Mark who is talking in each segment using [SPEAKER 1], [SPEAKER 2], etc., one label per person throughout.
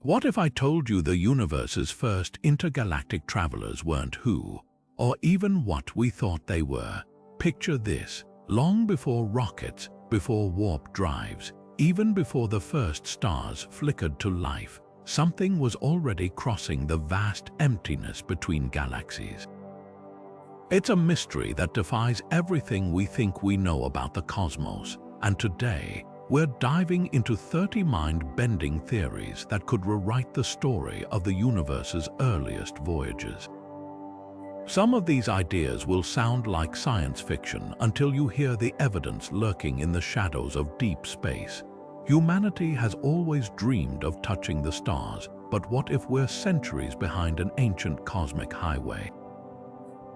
[SPEAKER 1] What if I told you the universe's first intergalactic travelers weren't who, or even what we thought they were? Picture this: long before rockets, before warp drives, even before the first stars flickered to life, something was already crossing the vast emptiness between galaxies. It's a mystery that defies everything we think we know about the cosmos, and today, we're diving into 30 mind-bending theories that could rewrite the story of the universe's earliest voyagers. Some of these ideas will sound like science fiction until you hear the evidence lurking in the shadows of deep space. Humanity has always dreamed of touching the stars, but what if we're centuries behind an ancient cosmic highway?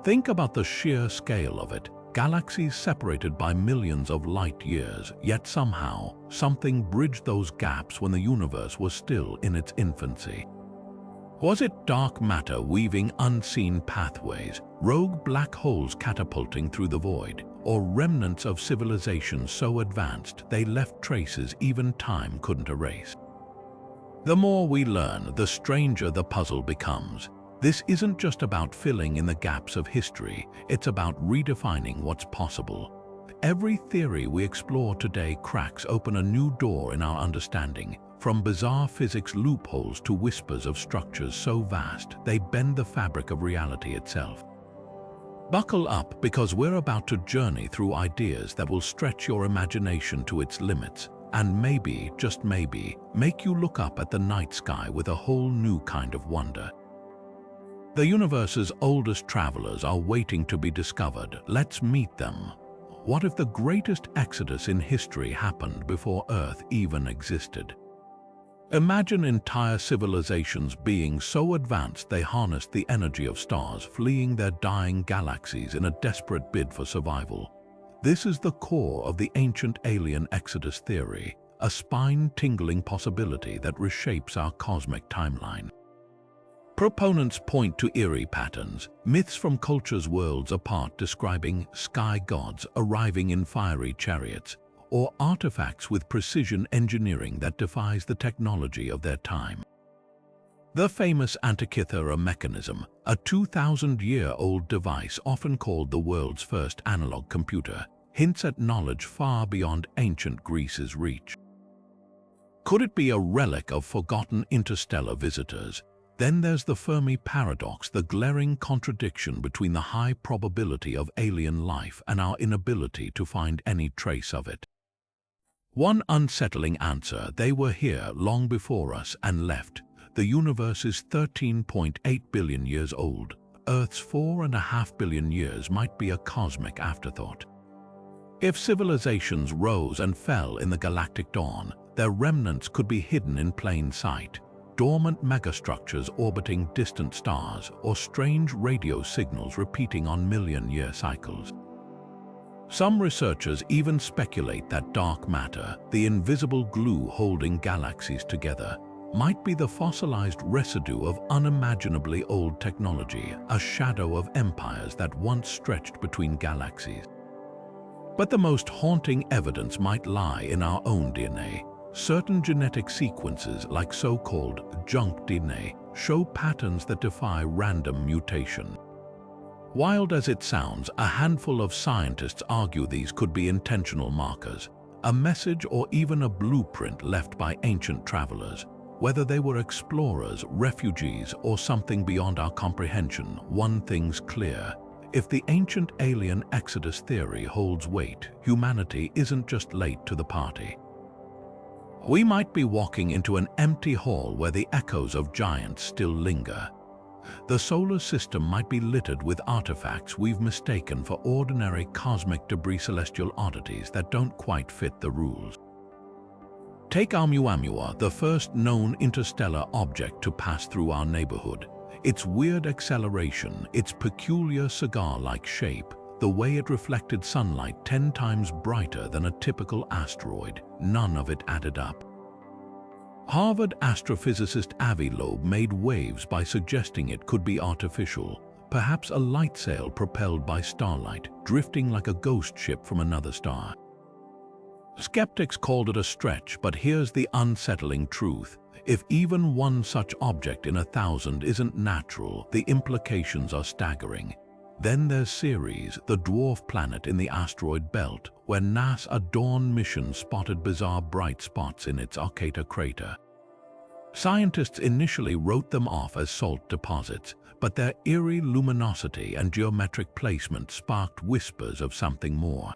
[SPEAKER 1] Think about the sheer scale of it. Galaxies separated by millions of light years, yet somehow, something bridged those gaps when the universe was still in its infancy. Was it dark matter weaving unseen pathways, rogue black holes catapulting through the void, or remnants of civilizations so advanced they left traces even time couldn't erase? The more we learn, the stranger the puzzle becomes. This isn't just about filling in the gaps of history, it's about redefining what's possible. Every theory we explore today cracks open a new door in our understanding, from bizarre physics loopholes to whispers of structures so vast they bend the fabric of reality itself. Buckle up, because we're about to journey through ideas that will stretch your imagination to its limits, and maybe, just maybe, make you look up at the night sky with a whole new kind of wonder. The universe's oldest travelers are waiting to be discovered. Let's meet them. What if the greatest exodus in history happened before Earth even existed? Imagine entire civilizations being so advanced they harnessed the energy of stars, fleeing their dying galaxies in a desperate bid for survival. This is the core of the ancient alien exodus theory, a spine-tingling possibility that reshapes our cosmic timeline. Proponents point to eerie patterns, myths from cultures worlds apart describing sky gods arriving in fiery chariots, or artifacts with precision engineering that defies the technology of their time. The famous Antikythera mechanism, a 2,000-year-old device often called the world's first analog computer, hints at knowledge far beyond ancient Greece's reach. Could it be a relic of forgotten interstellar visitors? Then there's the Fermi paradox, the glaring contradiction between the high probability of alien life and our inability to find any trace of it. One unsettling answer: they were here long before us and left. The universe is 13.8 billion years old. Earth's 4.5 billion years might be a cosmic afterthought. If civilizations rose and fell in the galactic dawn, their remnants could be hidden in plain sight. Dormant megastructures orbiting distant stars, or strange radio signals repeating on million-year cycles. Some researchers even speculate that dark matter, the invisible glue holding galaxies together, might be the fossilized residue of unimaginably old technology, a shadow of empires that once stretched between galaxies. But the most haunting evidence might lie in our own DNA. Certain genetic sequences, like so-called junk DNA, show patterns that defy random mutation. Wild as it sounds, a handful of scientists argue these could be intentional markers, a message or even a blueprint left by ancient travelers. Whether they were explorers, refugees, or something beyond our comprehension, one thing's clear: if the ancient alien exodus theory holds weight, humanity isn't just late to the party. We might be walking into an empty hall where the echoes of giants still linger. The solar system might be littered with artifacts we've mistaken for ordinary cosmic debris, celestial oddities that don't quite fit the rules. Take Oumuamua, the first known interstellar object to pass through our neighborhood. Its weird acceleration, its peculiar cigar-like shape, the way it reflected sunlight 10 times brighter than a typical asteroid, none of it added up. Harvard astrophysicist Avi Loeb made waves by suggesting it could be artificial, perhaps a light sail propelled by starlight, drifting like a ghost ship from another star. Skeptics called it a stretch, but here's the unsettling truth. If even one such object in 1,000 isn't natural, the implications are staggering. Then there's Ceres, the dwarf planet in the asteroid belt, where NASA's Dawn mission spotted bizarre bright spots in its Ocata crater. Scientists initially wrote them off as salt deposits, but their eerie luminosity and geometric placement sparked whispers of something more.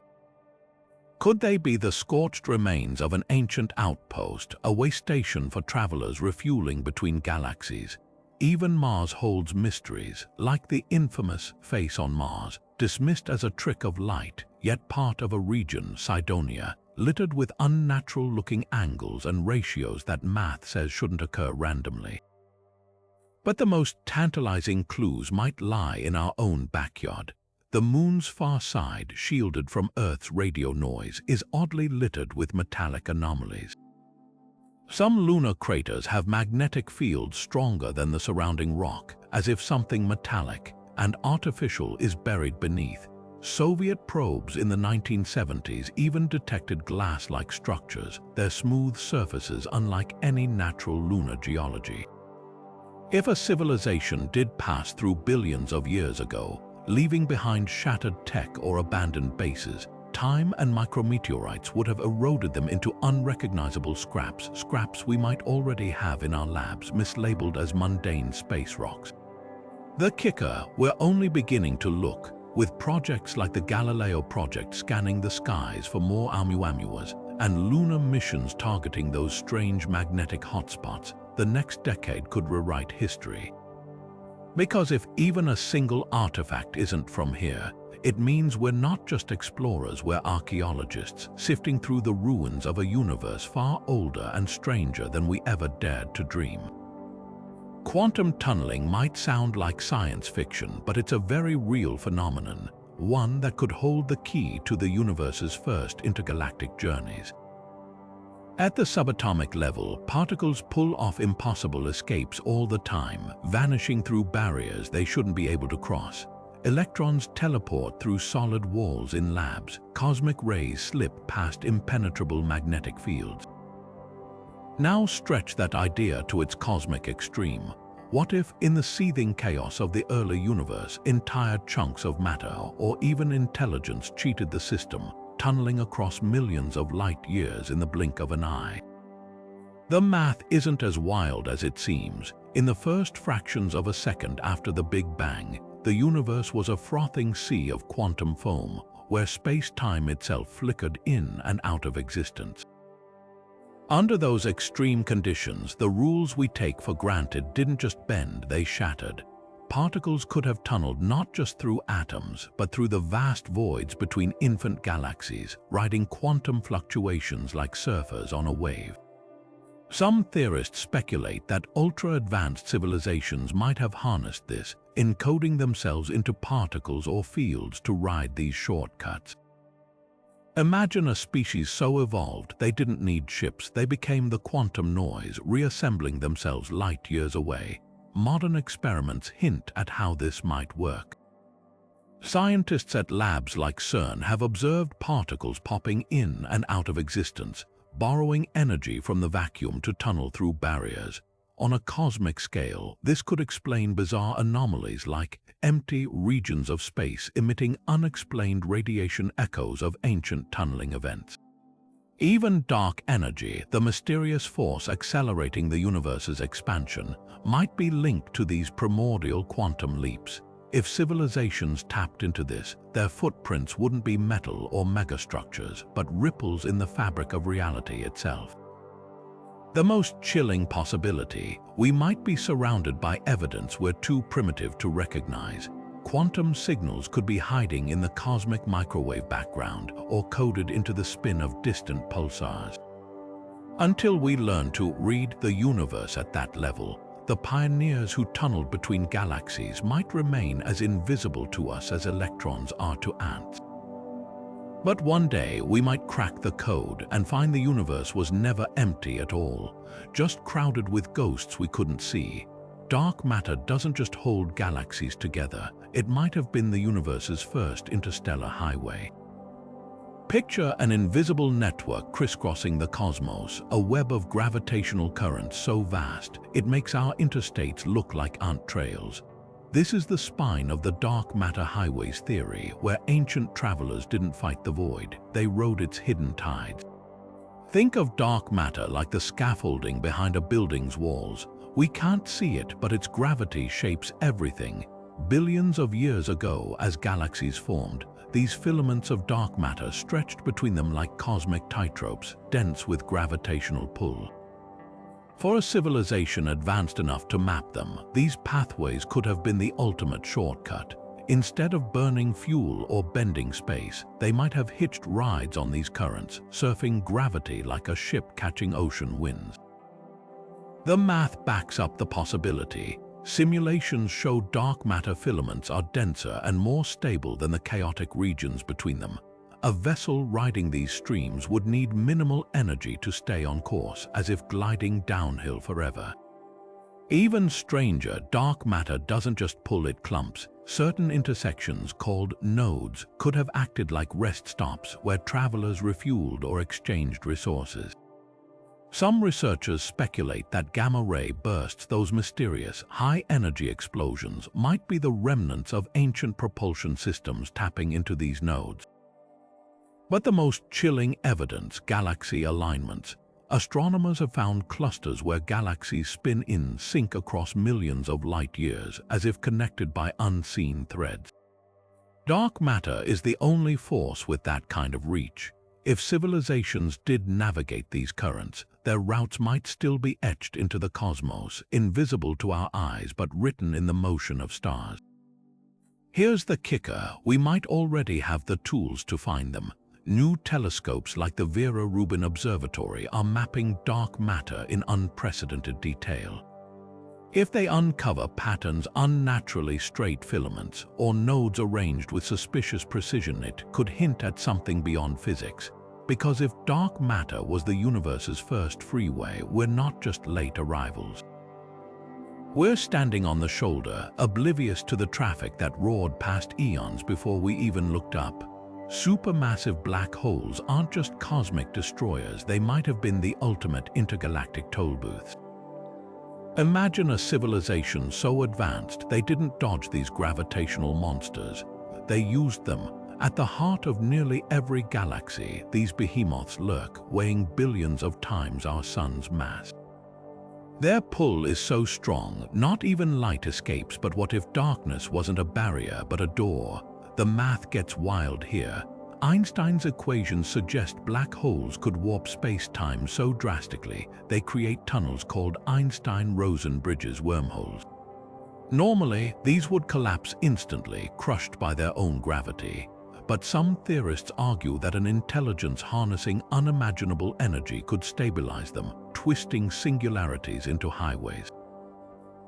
[SPEAKER 1] Could they be the scorched remains of an ancient outpost, a way station for travelers refueling between galaxies? Even Mars holds mysteries, like the infamous face on Mars, dismissed as a trick of light, yet part of a region, Cydonia, littered with unnatural-looking angles and ratios that math says shouldn't occur randomly. But the most tantalizing clues might lie in our own backyard. The Moon's far side, shielded from Earth's radio noise, is oddly littered with metallic anomalies. Some lunar craters have magnetic fields stronger than the surrounding rock, as if something metallic and artificial is buried beneath. Soviet probes in the 1970s even detected glass-like structures, their smooth surfaces unlike any natural lunar geology. If a civilization did pass through billions of years ago, leaving behind shattered tech or abandoned bases, time and micrometeorites would have eroded them into unrecognizable scraps we might already have in our labs, mislabeled as mundane space rocks. The kicker, we're only beginning to look, with projects like the Galileo project scanning the skies for more Oumuamuas and lunar missions targeting those strange magnetic hotspots. The next decade could rewrite history. Because if even a single artifact isn't from here, it means we're not just explorers, we're archaeologists, sifting through the ruins of a universe far older and stranger than we ever dared to dream. Quantum tunneling might sound like science fiction, but it's a very real phenomenon, one that could hold the key to the universe's first intergalactic journeys. At the subatomic level, particles pull off impossible escapes all the time, vanishing through barriers they shouldn't be able to cross. Electrons teleport through solid walls in labs. Cosmic rays slip past impenetrable magnetic fields. Now stretch that idea to its cosmic extreme. What if, in the seething chaos of the early universe, entire chunks of matter or even intelligence cheated the system, tunneling across millions of light years in the blink of an eye? The math isn't as wild as it seems. In the first fractions of a second after the Big Bang, the universe was a frothing sea of quantum foam, where space-time itself flickered in and out of existence. Under those extreme conditions, the rules we take for granted didn't just bend, they shattered. Particles could have tunneled not just through atoms, but through the vast voids between infant galaxies, riding quantum fluctuations like surfers on a wave. Some theorists speculate that ultra-advanced civilizations might have harnessed this, encoding themselves into particles or fields to ride these shortcuts. Imagine a species so evolved they didn't need ships, they became the quantum noise, reassembling themselves light years away. Modern experiments hint at how this might work. Scientists at labs like CERN have observed particles popping in and out of existence, borrowing energy from the vacuum to tunnel through barriers. On a cosmic scale, this could explain bizarre anomalies like empty regions of space emitting unexplained radiation echoes of ancient tunneling events. Even dark energy, the mysterious force accelerating the universe's expansion, might be linked to these primordial quantum leaps. If civilizations tapped into this, their footprints wouldn't be metal or megastructures, but ripples in the fabric of reality itself. The most chilling possibility, we might be surrounded by evidence we're too primitive to recognize. Quantum signals could be hiding in the cosmic microwave background or coded into the spin of distant pulsars. Until we learn to read the universe at that level, the pioneers who tunneled between galaxies might remain as invisible to us as electrons are to ants. But one day we might crack the code and find the universe was never empty at all, just crowded with ghosts we couldn't see. Dark matter doesn't just hold galaxies together, it might have been the universe's first interstellar highway. Picture an invisible network crisscrossing the cosmos, a web of gravitational currents so vast it makes our interstates look like ant trails. This is the spine of the dark matter highways theory, where ancient travelers didn't fight the void, they rode its hidden tides. Think of dark matter like the scaffolding behind a building's walls. We can't see it, but its gravity shapes everything. Billions of years ago, as galaxies formed, these filaments of dark matter stretched between them like cosmic tightropes, dense with gravitational pull. For a civilization advanced enough to map them, these pathways could have been the ultimate shortcut. Instead of burning fuel or bending space, they might have hitched rides on these currents, surfing gravity like a ship catching ocean winds. The math backs up the possibility. Simulations show dark matter filaments are denser and more stable than the chaotic regions between them. A vessel riding these streams would need minimal energy to stay on course, as if gliding downhill forever. Even stranger, dark matter doesn't just pull, it clumps. Certain intersections, called nodes, could have acted like rest stops where travelers refueled or exchanged resources. Some researchers speculate that gamma-ray bursts, those mysterious, high-energy explosions, might be the remnants of ancient propulsion systems tapping into these nodes. But the most chilling evidence, galaxy alignments. Astronomers have found clusters where galaxies spin in sync across millions of light years, as if connected by unseen threads. Dark matter is the only force with that kind of reach. If civilizations did navigate these currents, their routes might still be etched into the cosmos, invisible to our eyes but written in the motion of stars. Here's the kicker: we might already have the tools to find them. New telescopes like the Vera Rubin Observatory are mapping dark matter in unprecedented detail. If they uncover patterns, unnaturally straight filaments, or nodes arranged with suspicious precision, it could hint at something beyond physics. Because if dark matter was the universe's first freeway, we're not just late arrivals. We're standing on the shoulder, oblivious to the traffic that roared past eons before we even looked up. Supermassive black holes aren't just cosmic destroyers, they might have been the ultimate intergalactic toll booths. Imagine a civilization so advanced they didn't dodge these gravitational monsters. They used them. At the heart of nearly every galaxy, these behemoths lurk, weighing billions of times our sun's mass. Their pull is so strong, not even light escapes. But what if darkness wasn't a barrier but a door? The math gets wild here. Einstein's equations suggest black holes could warp space-time so drastically they create tunnels called Einstein-Rosen bridges, wormholes. Normally, these would collapse instantly, crushed by their own gravity. But some theorists argue that an intelligence harnessing unimaginable energy could stabilize them, twisting singularities into highways.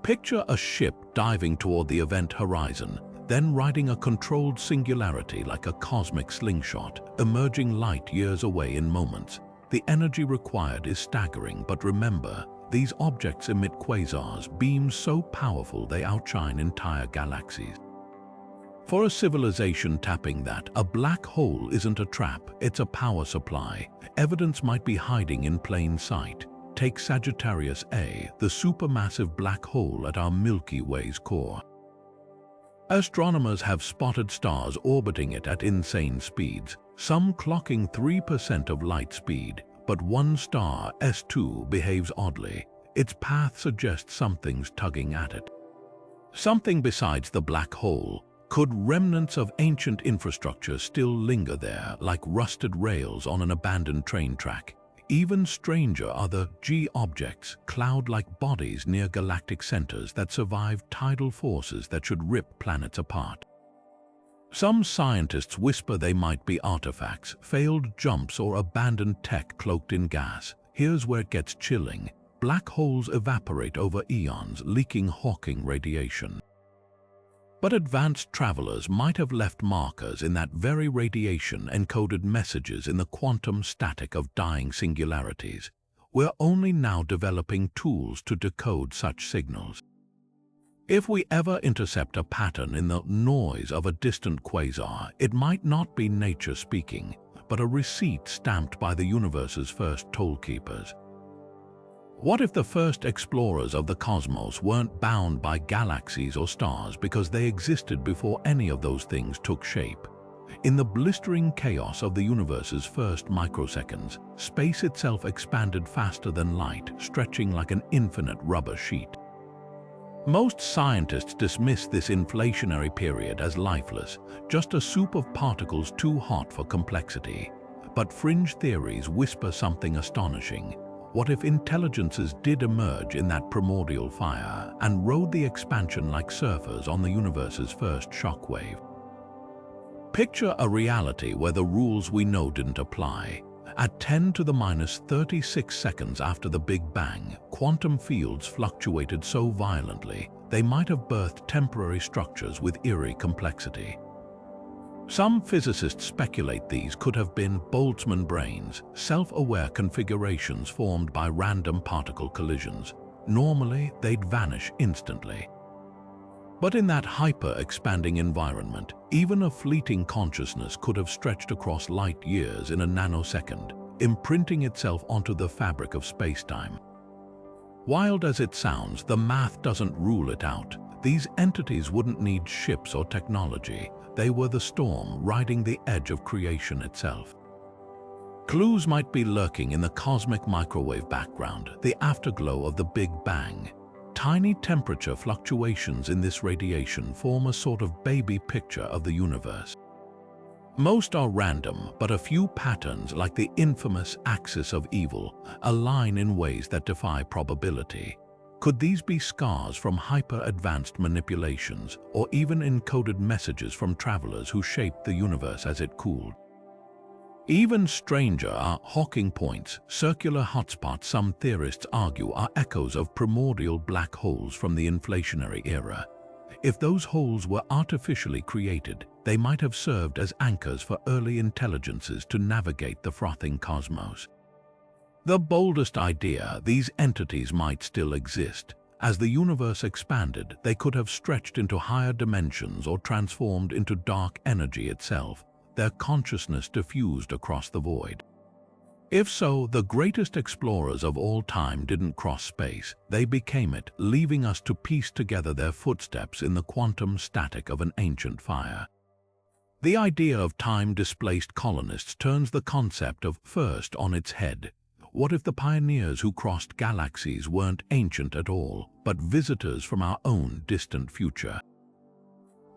[SPEAKER 1] Picture a ship diving toward the event horizon, then riding a controlled singularity like a cosmic slingshot, emerging light years away in moments. The energy required is staggering, but remember, these objects emit quasars, beams so powerful they outshine entire galaxies. For a civilization tapping that, a black hole isn't a trap, it's a power supply. Evidence might be hiding in plain sight. Take Sagittarius A, the supermassive black hole at our Milky Way's core. Astronomers have spotted stars orbiting it at insane speeds, some clocking 3% of light speed, but one star, S2, behaves oddly. Its path suggests something's tugging at it. Something besides the black hole. Could remnants of ancient infrastructure still linger there, like rusted rails on an abandoned train track? Even stranger are the G-objects, cloud-like bodies near galactic centers that survive tidal forces that should rip planets apart. Some scientists whisper they might be artifacts, failed jumps, or abandoned tech cloaked in gas. Here's where it gets chilling. Black holes evaporate over eons, leaking Hawking radiation. But advanced travelers might have left markers in that very radiation, encoded messages in the quantum static of dying singularities. We're only now developing tools to decode such signals. If we ever intercept a pattern in the noise of a distant quasar, it might not be nature speaking, but a receipt stamped by the universe's first tollkeepers. What if the first explorers of the cosmos weren't bound by galaxies or stars because they existed before any of those things took shape? In the blistering chaos of the universe's first microseconds, space itself expanded faster than light, stretching like an infinite rubber sheet. Most scientists dismiss this inflationary period as lifeless, just a soup of particles too hot for complexity. But fringe theories whisper something astonishing. What if intelligences did emerge in that primordial fire and rode the expansion like surfers on the universe's first shockwave? Picture a reality where the rules we know didn't apply. At 10 to the minus 36 seconds after the Big Bang, quantum fields fluctuated so violently they might have birthed temporary structures with eerie complexity. Some physicists speculate these could have been Boltzmann brains, self-aware configurations formed by random particle collisions. Normally, they'd vanish instantly. But in that hyper-expanding environment, even a fleeting consciousness could have stretched across light years in a nanosecond, imprinting itself onto the fabric of space-time. Wild as it sounds, the math doesn't rule it out. These entities wouldn't need ships or technology. They were the storm riding the edge of creation itself. Clues might be lurking in the cosmic microwave background, the afterglow of the Big Bang. Tiny temperature fluctuations in this radiation form a sort of baby picture of the universe. Most are random, but a few patterns, like the infamous axis of evil, align in ways that defy probability. Could these be scars from hyper-advanced manipulations, or even encoded messages from travelers who shaped the universe as it cooled? Even stranger are Hawking points, circular hotspots some theorists argue are echoes of primordial black holes from the inflationary era. If those holes were artificially created, they might have served as anchors for early intelligences to navigate the frothing cosmos. The boldest idea, these entities might still exist. As the universe expanded, they could have stretched into higher dimensions or transformed into dark energy itself, their consciousness diffused across the void. If so, the greatest explorers of all time didn't cross space, they became it, leaving us to piece together their footsteps in the quantum static of an ancient fire. The idea of time-displaced colonists turns the concept of first on its head. What if the pioneers who crossed galaxies weren't ancient at all, but visitors from our own distant future?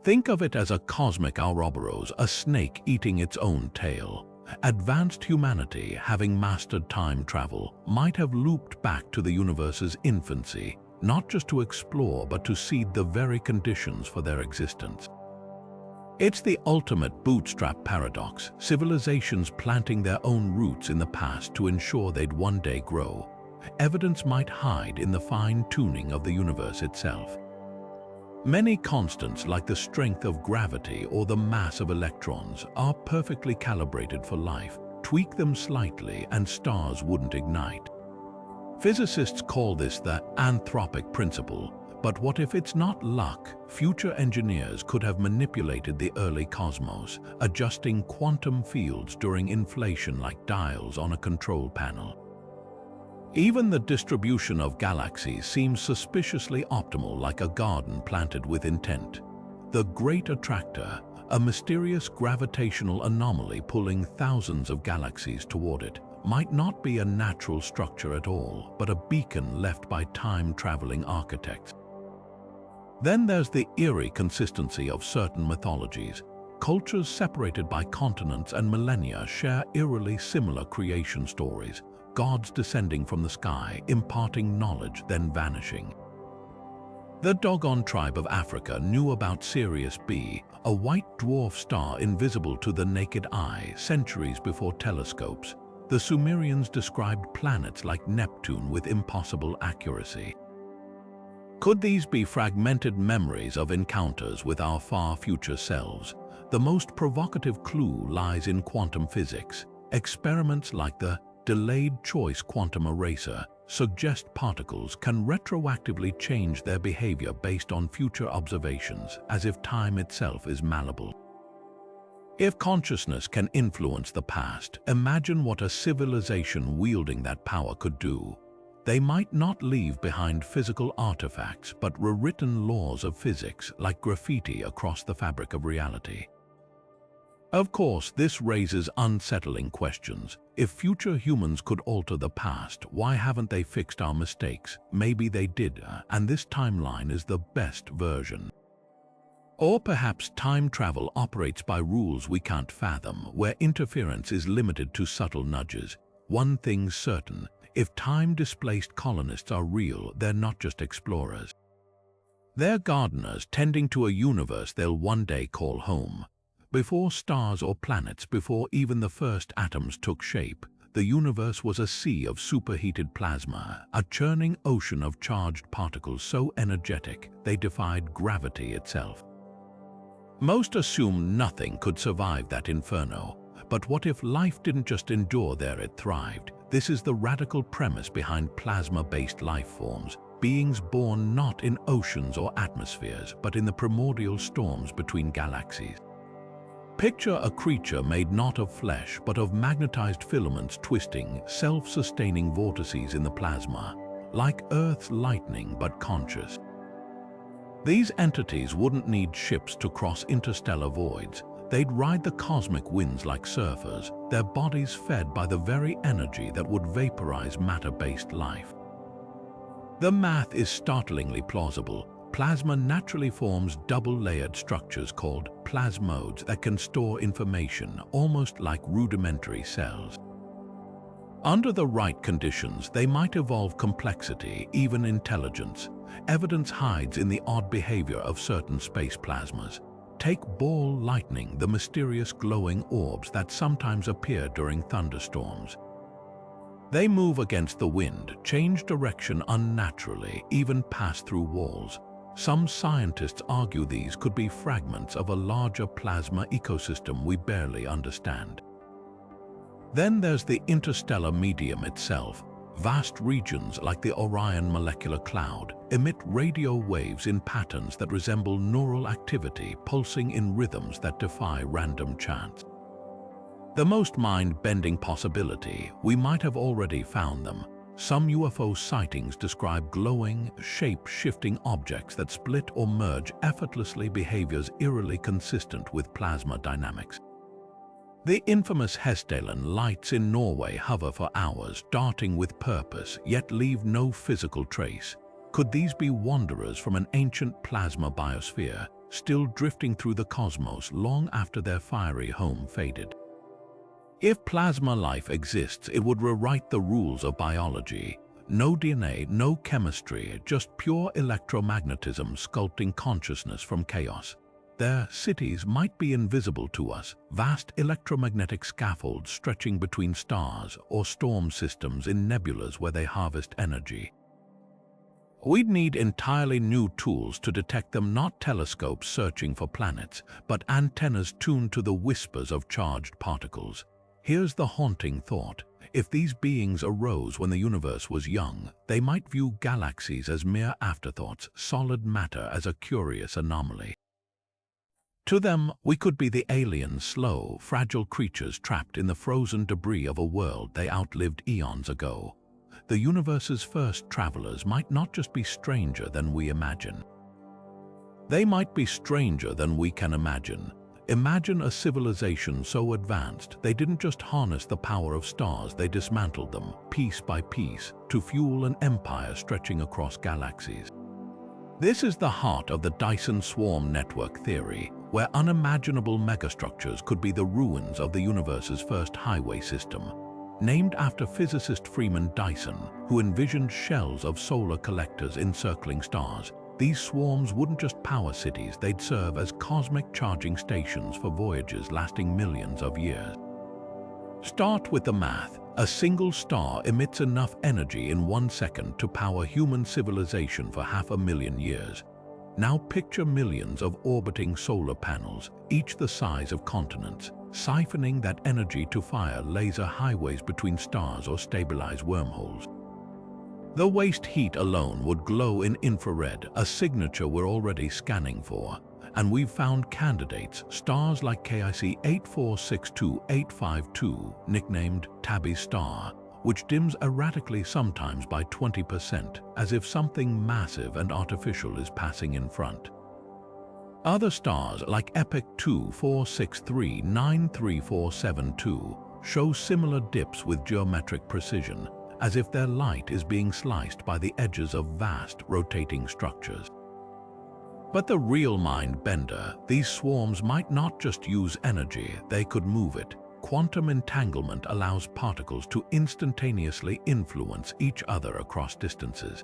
[SPEAKER 1] Think of it as a cosmic Ouroboros, a snake eating its own tail. Advanced humanity, having mastered time travel, might have looped back to the universe's infancy, not just to explore but to seed the very conditions for their existence. It's the ultimate bootstrap paradox, civilizations planting their own roots in the past to ensure they'd one day grow. Evidence might hide in the fine-tuning of the universe itself. Many constants, like the strength of gravity or the mass of electrons, are perfectly calibrated for life. Tweak them slightly and stars wouldn't ignite. Physicists call this the anthropic principle. But what if it's not luck? Future engineers could have manipulated the early cosmos, adjusting quantum fields during inflation like dials on a control panel. Even the distribution of galaxies seems suspiciously optimal, like a garden planted with intent. The Great Attractor, a mysterious gravitational anomaly pulling thousands of galaxies toward it, might not be a natural structure at all, but a beacon left by time-traveling architects. Then there's the eerie consistency of certain mythologies. Cultures separated by continents and millennia share eerily similar creation stories, gods descending from the sky, imparting knowledge, then vanishing. The Dogon tribe of Africa knew about Sirius B, a white dwarf star invisible to the naked eye centuries before telescopes. The Sumerians described planets like Neptune with impossible accuracy. Could these be fragmented memories of encounters with our far future selves? The most provocative clue lies in quantum physics. Experiments like the delayed choice quantum eraser suggest particles can retroactively change their behavior based on future observations, as if time itself is malleable. If consciousness can influence the past, imagine what a civilization wielding that power could do. They might not leave behind physical artifacts, but rewritten laws of physics like graffiti across the fabric of reality. Of course, this raises unsettling questions. If future humans could alter the past, why haven't they fixed our mistakes? Maybe they did, and this timeline is the best version. Or perhaps time travel operates by rules we can't fathom, where interference is limited to subtle nudges. One thing's certain, if time-displaced colonists are real, they're not just explorers. They're gardeners tending to a universe they'll one day call home. Before stars or planets, before even the first atoms took shape, the universe was a sea of superheated plasma, a churning ocean of charged particles so energetic they defied gravity itself. Most assume nothing could survive that inferno, but what if life didn't just endure there, it thrived? This is the radical premise behind plasma-based life forms, beings born not in oceans or atmospheres, but in the primordial storms between galaxies. Picture a creature made not of flesh, but of magnetized filaments twisting, self-sustaining vortices in the plasma, like Earth's lightning but conscious. These entities wouldn't need ships to cross interstellar voids. They'd ride the cosmic winds like surfers, their bodies fed by the very energy that would vaporize matter-based life. The math is startlingly plausible. Plasma naturally forms double-layered structures called plasmodes that can store information, almost like rudimentary cells. Under the right conditions, they might evolve complexity, even intelligence. Evidence hides in the odd behavior of certain space plasmas. Take ball lightning, the mysterious glowing orbs that sometimes appear during thunderstorms. They move against the wind, change direction unnaturally, even pass through walls. Some scientists argue these could be fragments of a larger plasma ecosystem we barely understand. Then there's the interstellar medium itself. Vast regions like the Orion molecular cloud emit radio waves in patterns that resemble neural activity, pulsing in rhythms that defy random chance. The most mind-bending possibility, we might have already found them. Some UFO sightings describe glowing, shape-shifting objects that split or merge effortlessly, behaviors eerily consistent with plasma dynamics. The infamous Hestalen lights in Norway hover for hours, darting with purpose, yet leave no physical trace. Could these be wanderers from an ancient plasma biosphere, still drifting through the cosmos long after their fiery home faded? If plasma life exists, it would rewrite the rules of biology. No DNA, no chemistry, just pure electromagnetism sculpting consciousness from chaos. Their cities might be invisible to us, vast electromagnetic scaffolds stretching between stars, or storm systems in nebulas where they harvest energy. We'd need entirely new tools to detect them, not telescopes searching for planets, but antennas tuned to the whispers of charged particles. Here's the haunting thought. If these beings arose when the universe was young, they might view galaxies as mere afterthoughts, solid matter as a curious anomaly. To them, we could be the alien, slow, fragile creatures trapped in the frozen debris of a world they outlived eons ago. The universe's first travelers might not just be stranger than we imagine. They might be stranger than we can imagine. Imagine a civilization so advanced they didn't just harness the power of stars, they dismantled them, piece by piece, to fuel an empire stretching across galaxies. This is the heart of the Dyson swarm network theory, where unimaginable megastructures could be the ruins of the universe's first highway system. Named after physicist Freeman Dyson, who envisioned shells of solar collectors encircling stars, these swarms wouldn't just power cities, they'd serve as cosmic charging stations for voyagers lasting millions of years. Start with the math. A single star emits enough energy in 1 second to power human civilization for 500,000 years. Now picture millions of orbiting solar panels, each the size of continents, siphoning that energy to fire laser highways between stars or stabilize wormholes. The waste heat alone would glow in infrared, a signature we're already scanning for. and we've found candidates, stars like KIC 8462852, nicknamed Tabby Star, which dims erratically sometimes by 20%, as if something massive and artificial is passing in front. Other stars like Epic 24639347 show similar dips with geometric precision, as if their light is being sliced by the edges of vast rotating structures. But the real mind bender, these swarms might not just use energy, they could move it. Quantum entanglement allows particles to instantaneously influence each other across distances.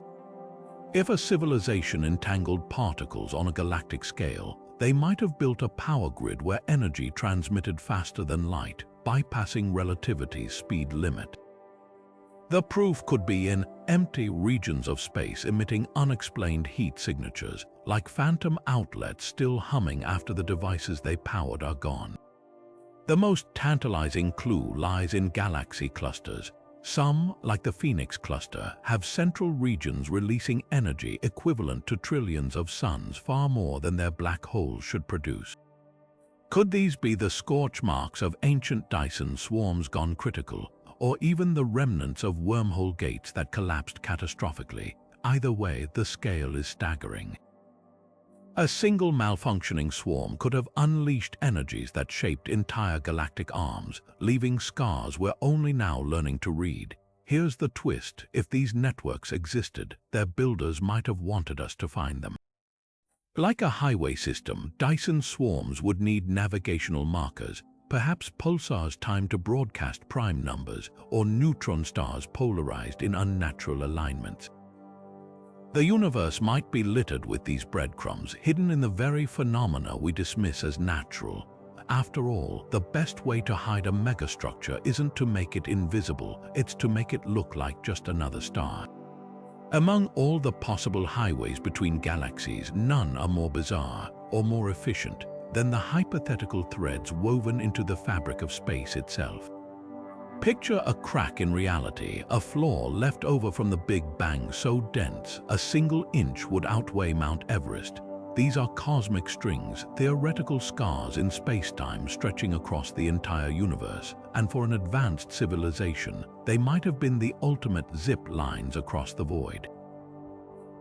[SPEAKER 1] If a civilization entangled particles on a galactic scale, they might have built a power grid where energy transmitted faster than light, bypassing relativity's speed limit. The proof could be in empty regions of space emitting unexplained heat signatures, like phantom outlets still humming after the devices they powered are gone. The most tantalizing clue lies in galaxy clusters. Some, like the Phoenix cluster, have central regions releasing energy equivalent to trillions of suns, far more than their black holes should produce. Could these be the scorch marks of ancient Dyson swarms gone critical, or even the remnants of wormhole gates that collapsed catastrophically? Either way, the scale is staggering. A single malfunctioning swarm could have unleashed energies that shaped entire galactic arms, leaving scars we're only now learning to read. Here's the twist: if these networks existed, their builders might have wanted us to find them. Like a highway system, Dyson swarms would need navigational markers, perhaps pulsars timed to broadcast prime numbers, or neutron stars polarized in unnatural alignments. The universe might be littered with these breadcrumbs, hidden in the very phenomena we dismiss as natural. After all, the best way to hide a megastructure isn't to make it invisible, it's to make it look like just another star. Among all the possible highways between galaxies, none are more bizarre or more efficient than the hypothetical threads woven into the fabric of space itself. Picture a crack in reality, a flaw left over from the Big Bang so dense a single inch would outweigh Mount Everest. These are cosmic strings, theoretical scars in space-time stretching across the entire universe, and for an advanced civilization, they might have been the ultimate zip lines across the void.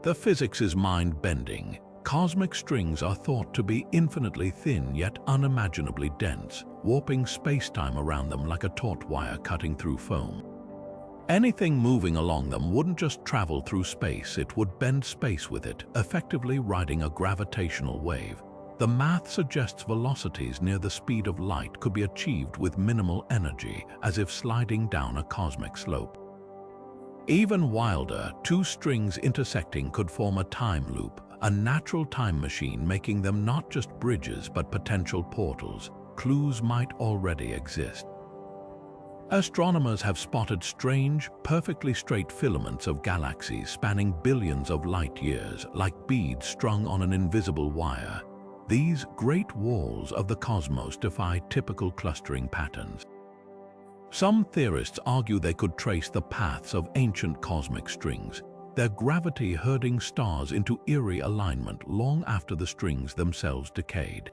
[SPEAKER 1] The physics is mind-bending. Cosmic strings are thought to be infinitely thin yet unimaginably dense, warping space-time around them like a taut wire cutting through foam. Anything moving along them wouldn't just travel through space, it would bend space with it, effectively riding a gravitational wave. The math suggests velocities near the speed of light could be achieved with minimal energy, as if sliding down a cosmic slope. Even wilder, two strings intersecting could form a time loop, a natural time machine, making them not just bridges but potential portals. Clues might already exist. Astronomers have spotted strange, perfectly straight filaments of galaxies spanning billions of light years, like beads strung on an invisible wire. These great walls of the cosmos defy typical clustering patterns. Some theorists argue they could trace the paths of ancient cosmic strings, their gravity herding stars into eerie alignment long after the strings themselves decayed.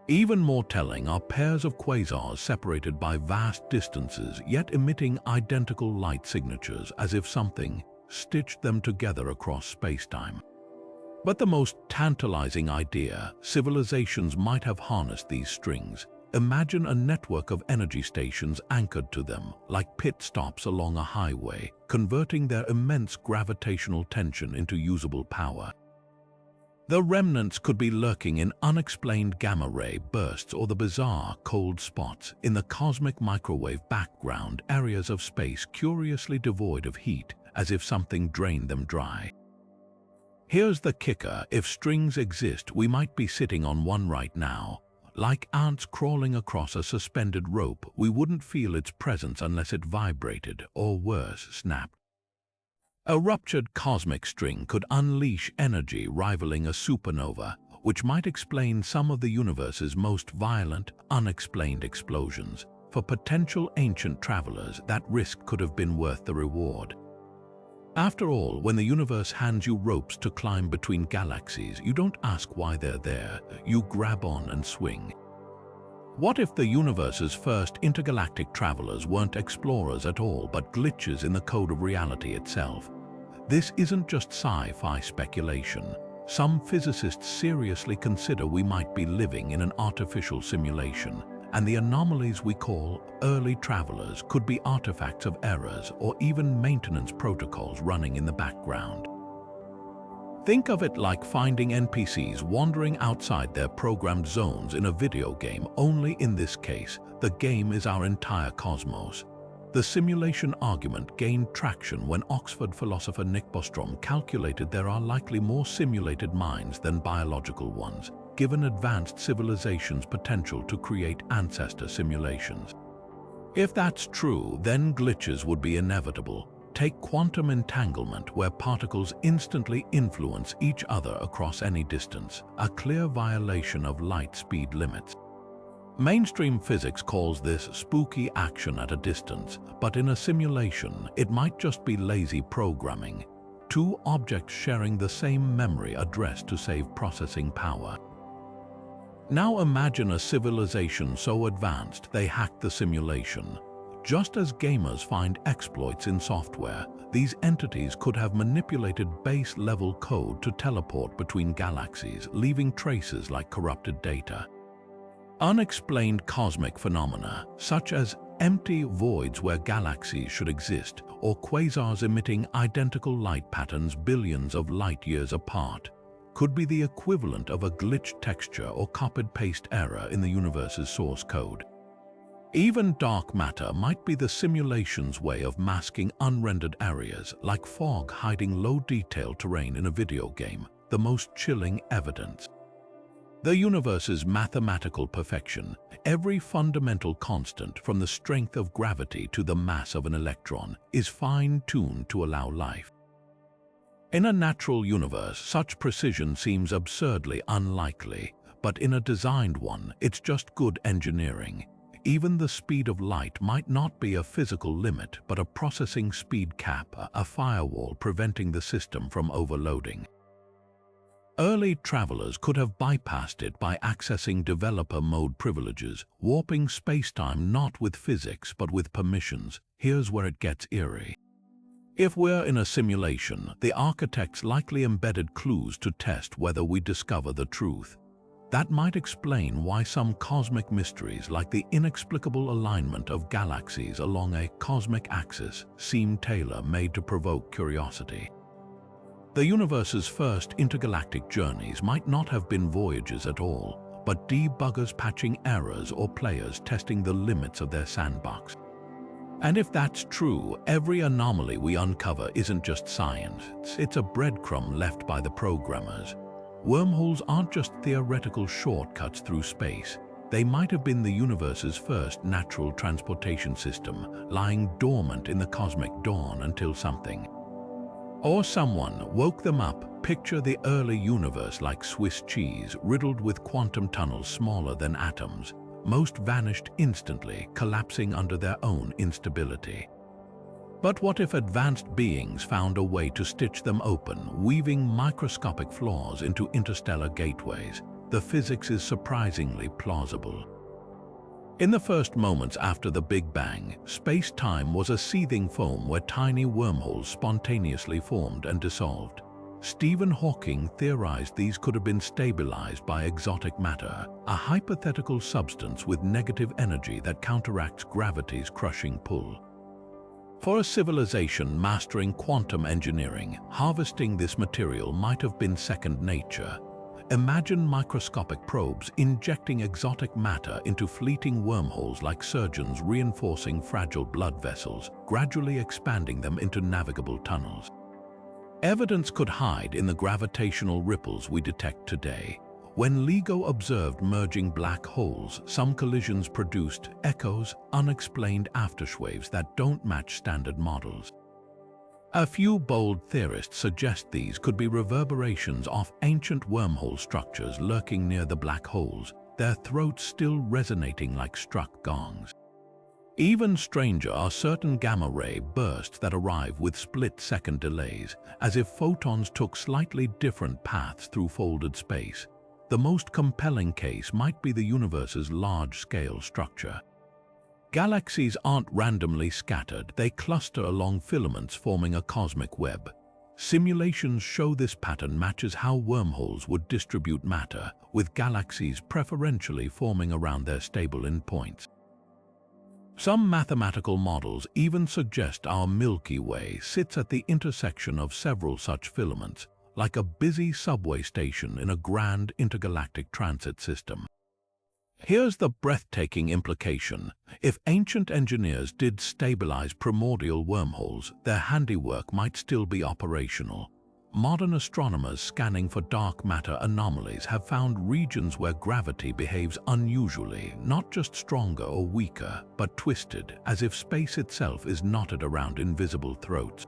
[SPEAKER 1] Even more telling are pairs of quasars separated by vast distances, yet emitting identical light signatures, as if something stitched them together across space-time. But the most tantalizing idea: civilizations might have harnessed these strings. Imagine a network of energy stations anchored to them, like pit stops along a highway, converting their immense gravitational tension into usable power. The remnants could be lurking in unexplained gamma-ray bursts or the bizarre cold spots in the cosmic microwave background, areas of space curiously devoid of heat, as if something drained them dry. Here's the kicker: if strings exist, we might be sitting on one right now. Like ants crawling across a suspended rope, we wouldn't feel its presence unless it vibrated, or worse, snapped. A ruptured cosmic string could unleash energy rivaling a supernova, which might explain some of the universe's most violent, unexplained explosions. For potential ancient travelers, that risk could have been worth the reward. After all, when the universe hands you ropes to climb between galaxies, you don't ask why they're there, you grab on and swing. What if the universe's first intergalactic travelers weren't explorers at all, but glitches in the code of reality itself? This isn't just sci-fi speculation. Some physicists seriously consider we might be living in an artificial simulation, and the anomalies we call early travelers could be artifacts of errors or even maintenance protocols running in the background. Think of it like finding NPCs wandering outside their programmed zones in a video game, only in this case, the game is our entire cosmos. The simulation argument gained traction when Oxford philosopher Nick Bostrom calculated there are likely more simulated minds than biological ones, given advanced civilizations' potential to create ancestor simulations. If that's true, then glitches would be inevitable. Take quantum entanglement, where particles instantly influence each other across any distance, a clear violation of light speed limits. Mainstream physics calls this spooky action at a distance, but in a simulation, it might just be lazy programming. Two objects sharing the same memory addressed to save processing power. Now imagine a civilization so advanced they hacked the simulation. Just as gamers find exploits in software, these entities could have manipulated base-level code to teleport between galaxies, leaving traces like corrupted data. Unexplained cosmic phenomena, such as empty voids where galaxies should exist, or quasars emitting identical light patterns billions of light-years apart, could be the equivalent of a glitched texture or copied-paste error in the universe's source code. Even dark matter might be the simulation's way of masking unrendered areas, like fog hiding low-detail terrain in a video game, the most chilling evidence. The universe's mathematical perfection, every fundamental constant from the strength of gravity to the mass of an electron, is fine-tuned to allow life. In a natural universe, such precision seems absurdly unlikely, but in a designed one, it's just good engineering. Even the speed of light might not be a physical limit, but a processing speed cap, a firewall preventing the system from overloading. Early travelers could have bypassed it by accessing developer mode privileges, warping spacetime not with physics but with permissions. Here's where it gets eerie. If we're in a simulation, the architects likely embedded clues to test whether we discover the truth. That might explain why some cosmic mysteries, like the inexplicable alignment of galaxies along a cosmic axis, seem tailor-made to provoke curiosity. The universe's first intergalactic journeys might not have been voyagers at all, but debuggers patching errors or players testing the limits of their sandbox. And if that's true, every anomaly we uncover isn't just science, it's a breadcrumb left by the programmers. Wormholes aren't just theoretical shortcuts through space. They might have been the universe's first natural transportation system, lying dormant in the cosmic dawn until something or someone woke them up. Picture the early universe like Swiss cheese, riddled with quantum tunnels smaller than atoms. Most vanished instantly, collapsing under their own instability. But what if advanced beings found a way to stitch them open, weaving microscopic flaws into interstellar gateways? The physics is surprisingly plausible. In the first moments after the Big Bang, space-time was a seething foam where tiny wormholes spontaneously formed and dissolved. Stephen Hawking theorized these could have been stabilized by exotic matter, a hypothetical substance with negative energy that counteracts gravity's crushing pull. For a civilization mastering quantum engineering, harvesting this material might have been second nature. Imagine microscopic probes injecting exotic matter into fleeting wormholes like surgeons reinforcing fragile blood vessels, gradually expanding them into navigable tunnels. Evidence could hide in the gravitational ripples we detect today. When LIGO observed merging black holes, some collisions produced echoes, unexplained afterwaves that don't match standard models. A few bold theorists suggest these could be reverberations of ancient wormhole structures lurking near the black holes, their throats still resonating like struck gongs. Even stranger are certain gamma-ray bursts that arrive with split-second delays, as if photons took slightly different paths through folded space. The most compelling case might be the universe's large-scale structure. Galaxies aren't randomly scattered, they cluster along filaments forming a cosmic web. Simulations show this pattern matches how wormholes would distribute matter, with galaxies preferentially forming around their stable endpoints. Some mathematical models even suggest our Milky Way sits at the intersection of several such filaments, like a busy subway station in a grand intergalactic transit system. Here's the breathtaking implication. If ancient engineers did stabilize primordial wormholes, their handiwork might still be operational. Modern astronomers scanning for dark matter anomalies have found regions where gravity behaves unusually, not just stronger or weaker, but twisted, as if space itself is knotted around invisible throats.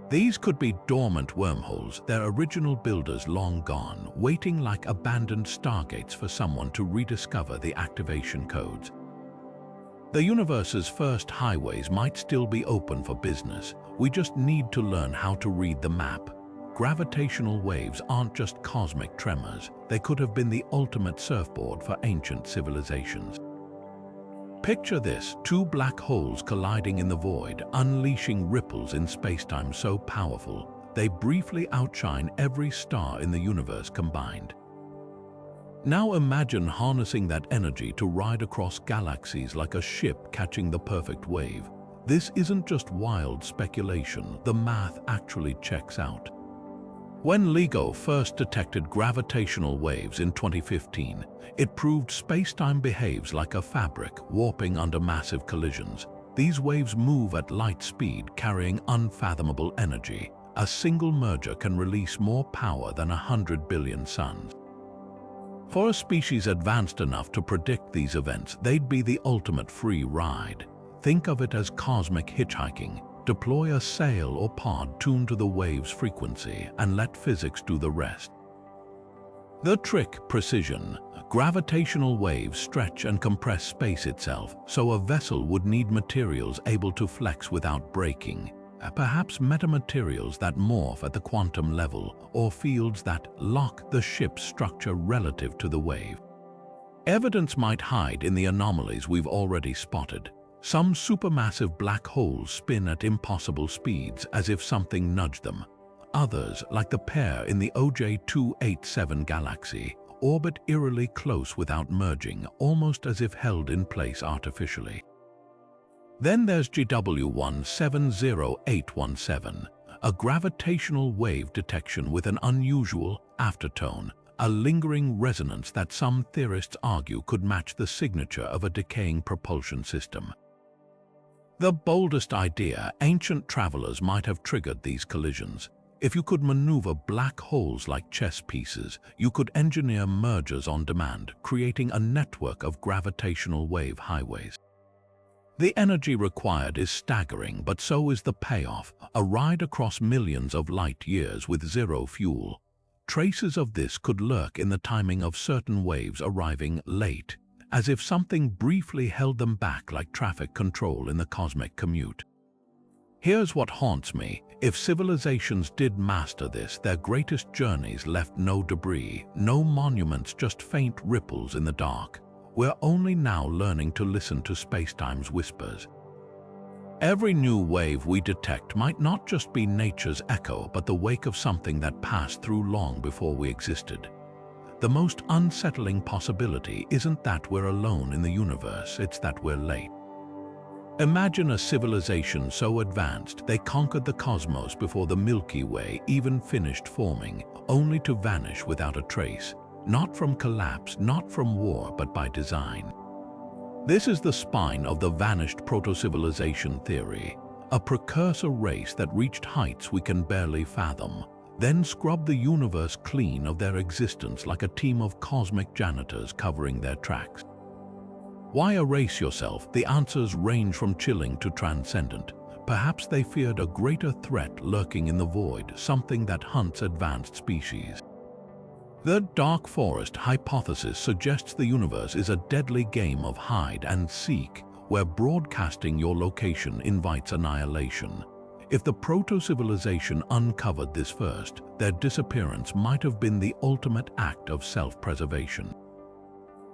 [SPEAKER 1] These could be dormant wormholes, their original builders long gone, waiting like abandoned stargates for someone to rediscover the activation codes. The universe's first highways might still be open for business. We just need to learn how to read the map. Gravitational waves aren't just cosmic tremors. They could have been the ultimate surfboard for ancient civilizations. Picture this, two black holes colliding in the void, unleashing ripples in spacetime so powerful, they briefly outshine every star in the universe combined. Now imagine harnessing that energy to ride across galaxies like a ship catching the perfect wave. This isn't just wild speculation, the math actually checks out. When LIGO first detected gravitational waves in 2015, it proved spacetime behaves like a fabric, warping under massive collisions. These waves move at light speed, carrying unfathomable energy. A single merger can release more power than 100 billion suns. For a species advanced enough to predict these events, they'd be the ultimate free ride. Think of it as cosmic hitchhiking. Deploy a sail or pod tuned to the wave's frequency and let physics do the rest. The trick: precision. Gravitational waves stretch and compress space itself, so a vessel would need materials able to flex without breaking. Perhaps metamaterials that morph at the quantum level, or fields that lock the ship's structure relative to the wave. Evidence might hide in the anomalies we've already spotted. Some supermassive black holes spin at impossible speeds as if something nudged them. Others, like the pair in the OJ 287 galaxy, orbit eerily close without merging, almost as if held in place artificially. Then there's GW 170817, a gravitational wave detection with an unusual aftertone, a lingering resonance that some theorists argue could match the signature of a decaying propulsion system. The boldest idea: ancient travelers might have triggered these collisions. If you could maneuver black holes like chess pieces, you could engineer mergers on demand, creating a network of gravitational wave highways. The energy required is staggering, but so is the payoff: a ride across millions of light years with zero fuel. Traces of this could lurk in the timing of certain waves arriving late, as if something briefly held them back, like traffic control in the cosmic commute. Here's what haunts me: if civilizations did master this, their greatest journeys left no debris, no monuments, just faint ripples in the dark. We're only now learning to listen to spacetime's whispers. Every new wave we detect might not just be nature's echo, but the wake of something that passed through long before we existed. The most unsettling possibility isn't that we're alone in the universe, it's that we're late. Imagine a civilization so advanced they conquered the cosmos before the Milky Way even finished forming, only to vanish without a trace. Not from collapse, not from war, but by design. This is the spine of the vanished proto-civilization theory, a precursor race that reached heights we can barely fathom, then scrubbed the universe clean of their existence like a team of cosmic janitors covering their tracks. Why erase yourself? The answers range from chilling to transcendent. Perhaps they feared a greater threat lurking in the void, something that hunts advanced species. The dark forest hypothesis suggests the universe is a deadly game of hide and seek. where broadcasting your location invites annihilation. If the proto-civilization uncovered this first, their disappearance might have been the ultimate act of self-preservation.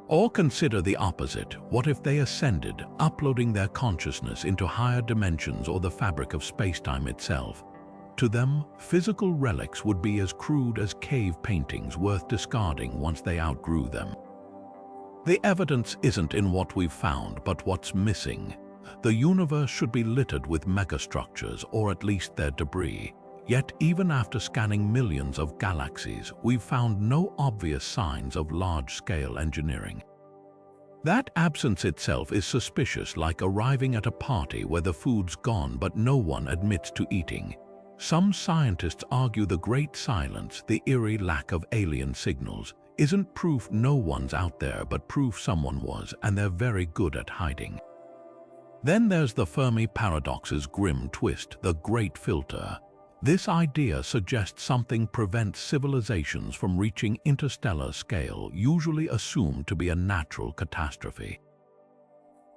[SPEAKER 1] Or consider the opposite. What if they ascended, uploading their consciousness into higher dimensions or the fabric of space-time itself? To them, physical relics would be as crude as cave paintings, worth discarding once they outgrew them. The evidence isn't in what we've found, but what's missing. The universe should be littered with megastructures, or at least their debris. Yet, even after scanning millions of galaxies, we've found no obvious signs of large-scale engineering. That absence itself is suspicious, like arriving at a party where the food's gone but no one admits to eating. Some scientists argue the great silence, the eerie lack of alien signals, isn't proof no one's out there but proof someone was, and they're very good at hiding. Then there's the Fermi paradox's grim twist, the Great Filter. This idea suggests something prevents civilizations from reaching interstellar scale, usually assumed to be a natural catastrophe.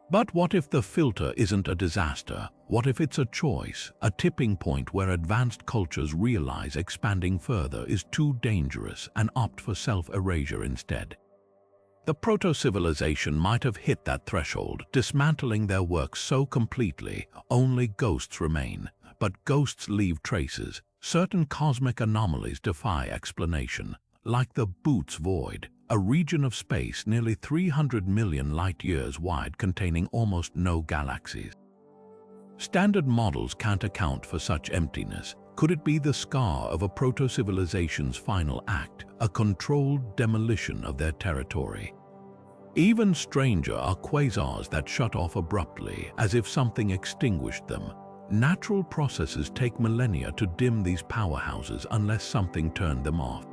[SPEAKER 1] But what if the filter isn't a disaster? What if it's a choice, a tipping point where advanced cultures realize expanding further is too dangerous and opt for self-erasure instead? The proto-civilization might have hit that threshold, dismantling their work so completely only ghosts remain. But ghosts leave traces. Certain cosmic anomalies defy explanation, like the Boots Void, a region of space nearly 300 million light-years wide containing almost no galaxies. Standard models can't account for such emptiness. Could it be the scar of a proto-civilization's final act, a controlled demolition of their territory? Even stranger are quasars that shut off abruptly, as if something extinguished them. Natural processes take millennia to dim these powerhouses unless something turned them off.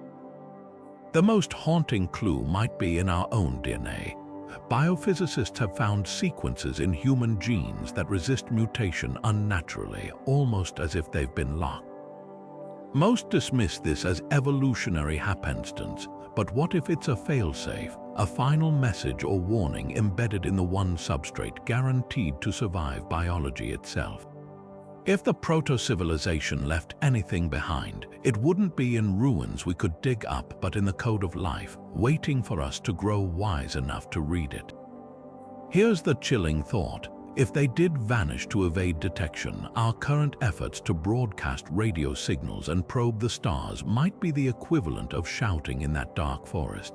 [SPEAKER 1] The most haunting clue might be in our own DNA. Biophysicists have found sequences in human genes that resist mutation unnaturally, almost as if they've been locked. Most dismiss this as evolutionary happenstance, but what if it's a failsafe, a final message or warning embedded in the one substrate guaranteed to survive biology itself? If the proto-civilization left anything behind, it wouldn't be in ruins we could dig up, but in the code of life, waiting for us to grow wise enough to read it. Here's the chilling thought. If they did vanish to evade detection, our current efforts to broadcast radio signals and probe the stars might be the equivalent of shouting in that dark forest.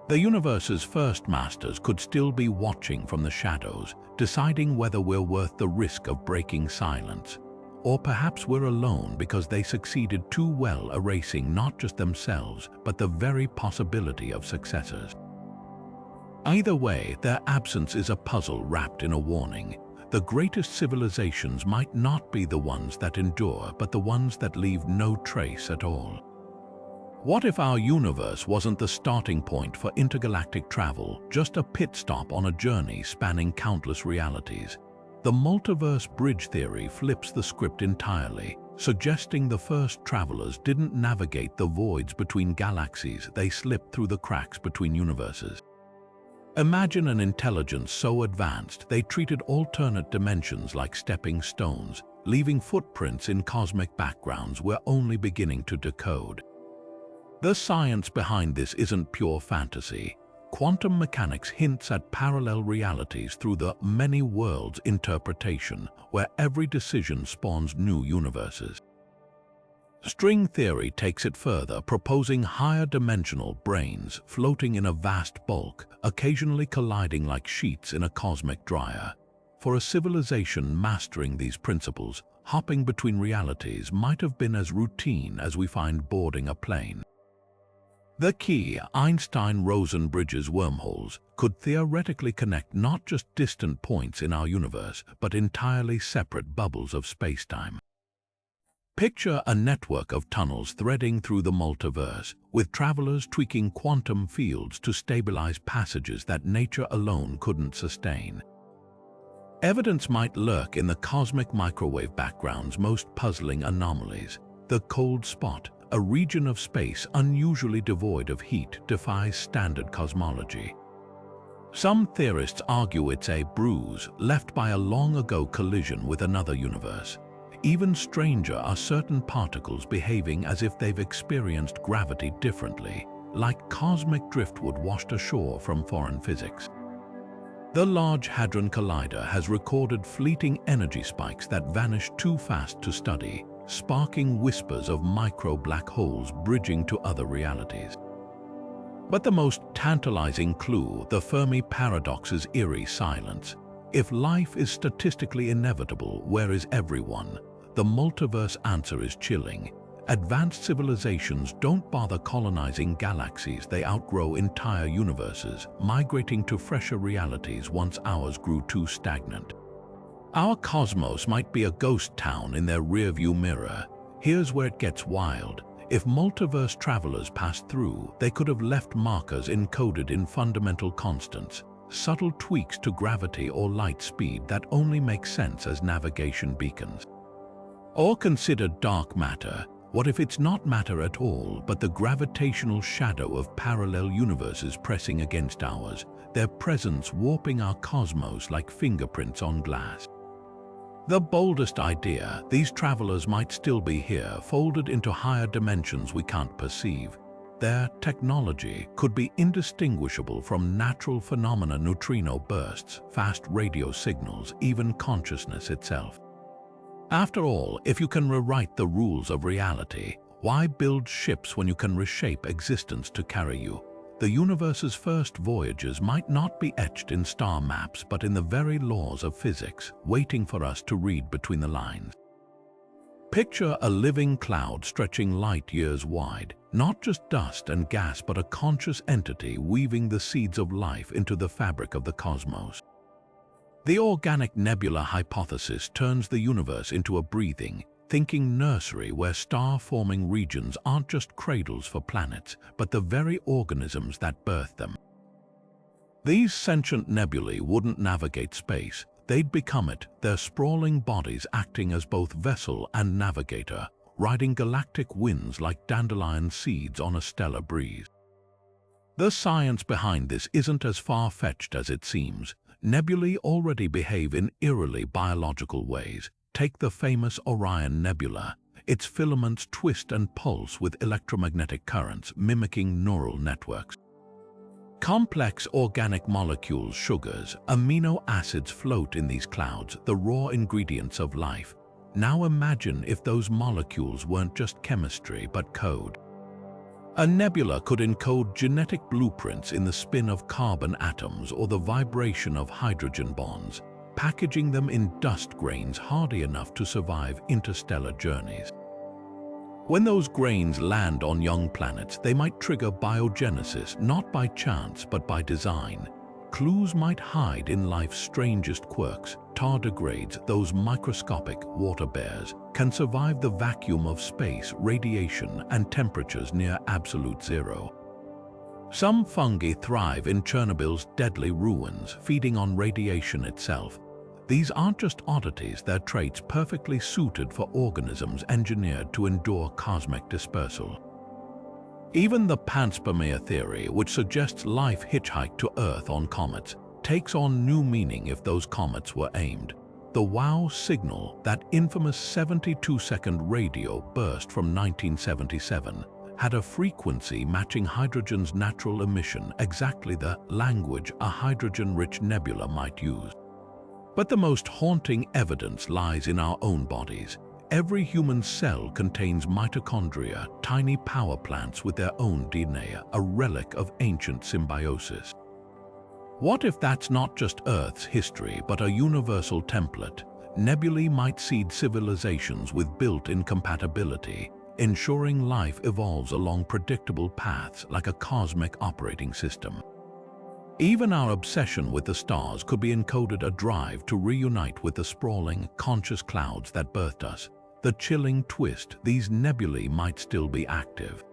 [SPEAKER 1] The universe's first masters could still be watching from the shadows, deciding whether we're worth the risk of breaking silence. Or perhaps we're alone because they succeeded too well erasing not just themselves, but the very possibility of successors. Either way, their absence is a puzzle wrapped in a warning. The greatest civilizations might not be the ones that endure, but the ones that leave no trace at all. What if our universe wasn't the starting point for intergalactic travel, just a pit stop on a journey spanning countless realities? The multiverse bridge theory flips the script entirely, suggesting the first travelers didn't navigate the voids between galaxies, they slipped through the cracks between universes. Imagine an intelligence so advanced they treated alternate dimensions like stepping stones, leaving footprints in cosmic backgrounds we're only beginning to decode. The science behind this isn't pure fantasy. Quantum mechanics hints at parallel realities through the many worlds interpretation, where every decision spawns new universes. String theory takes it further, proposing higher dimensional brains floating in a vast bulk, occasionally colliding like sheets in a cosmic dryer. For a civilization mastering these principles, hopping between realities might have been as routine as we find boarding a plane. The key, Einstein-Rosen bridges wormholes, could theoretically connect not just distant points in our universe, but entirely separate bubbles of space-time. Picture a network of tunnels threading through the multiverse, with travelers tweaking quantum fields to stabilize passages that nature alone couldn't sustain. Evidence might lurk in the cosmic microwave background's most puzzling anomalies. The cold spot, a region of space unusually devoid of heat, defies standard cosmology. Some theorists argue it's a bruise left by a long-ago collision with another universe. Even stranger are certain particles behaving as if they've experienced gravity differently, like cosmic driftwood washed ashore from foreign physics. The Large Hadron Collider has recorded fleeting energy spikes that vanish too fast to study, sparking whispers of micro-black holes bridging to other realities. But the most tantalizing clue, the Fermi paradox's eerie silence. If life is statistically inevitable, where is everyone? The multiverse answer is chilling. Advanced civilizations don't bother colonizing galaxies, they outgrow entire universes, migrating to fresher realities once ours grew too stagnant. Our cosmos might be a ghost town in their rearview mirror. Here's where it gets wild. If multiverse travelers passed through, they could have left markers encoded in fundamental constants, subtle tweaks to gravity or light speed that only make sense as navigation beacons. Or consider dark matter. What if it's not matter at all, but the gravitational shadow of parallel universes pressing against ours, their presence warping our cosmos like fingerprints on glass? The boldest idea, these travelers might still be here, folded into higher dimensions we can't perceive. Their technology could be indistinguishable from natural phenomena, neutrino bursts, fast radio signals, even consciousness itself. After all, if you can rewrite the rules of reality, why build ships when you can reshape existence to carry you? The universe's first voyagers might not be etched in star maps, but in the very laws of physics, waiting for us to read between the lines. Picture a living cloud stretching light years wide, not just dust and gas, but a conscious entity weaving the seeds of life into the fabric of the cosmos. The organic nebula hypothesis turns the universe into a breathing, thinking nursery where star-forming regions aren't just cradles for planets, but the very organisms that birth them. These sentient nebulae wouldn't navigate space, they'd become it, their sprawling bodies acting as both vessel and navigator, riding galactic winds like dandelion seeds on a stellar breeze. The science behind this isn't as far-fetched as it seems. Nebulae already behave in eerily biological ways. Take the famous Orion Nebula. Its filaments twist and pulse with electromagnetic currents, mimicking neural networks. Complex organic molecules, sugars, amino acids float in these clouds, the raw ingredients of life. Now imagine if those molecules weren't just chemistry but code. A nebula could encode genetic blueprints in the spin of carbon atoms or the vibration of hydrogen bonds, packaging them in dust grains hardy enough to survive interstellar journeys. When those grains land on young planets, they might trigger biogenesis, not by chance but by design. Clues might hide in life's strangest quirks. Tardigrades, those microscopic water bears, can survive the vacuum of space, radiation, and temperatures near absolute zero. Some fungi thrive in Chernobyl's deadly ruins, feeding on radiation itself. These aren't just oddities, they're traits perfectly suited for organisms engineered to endure cosmic dispersal. Even the panspermia theory, which suggests life hitchhiked to Earth on comets, takes on new meaning if those comets were aimed. The WOW signal, that infamous 72-second radio burst from 1977, had a frequency matching hydrogen's natural emission, exactly the language a hydrogen-rich nebula might use. But the most haunting evidence lies in our own bodies. Every human cell contains mitochondria, tiny power plants with their own DNA, a relic of ancient symbiosis. What if that's not just Earth's history, but a universal template? Nebulae might seed civilizations with built-in compatibility, ensuring life evolves along predictable paths like a cosmic operating system. Even our obsession with the stars could be encoded a drive to reunite with the sprawling, conscious clouds that birthed us. The chilling twist, these nebulae might still be active.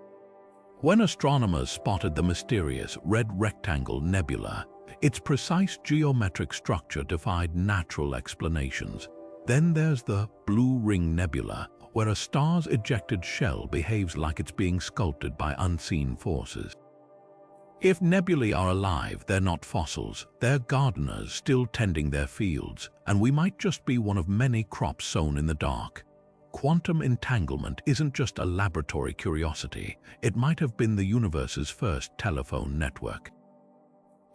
[SPEAKER 1] When astronomers spotted the mysterious red rectangle nebula, its precise geometric structure defied natural explanations. Then there's the Blue Ring Nebula, where a star's ejected shell behaves like it's being sculpted by unseen forces. If nebulae are alive, they're not fossils, they're gardeners still tending their fields, and we might just be one of many crops sown in the dark. Quantum entanglement isn't just a laboratory curiosity, it might have been the universe's first telephone network.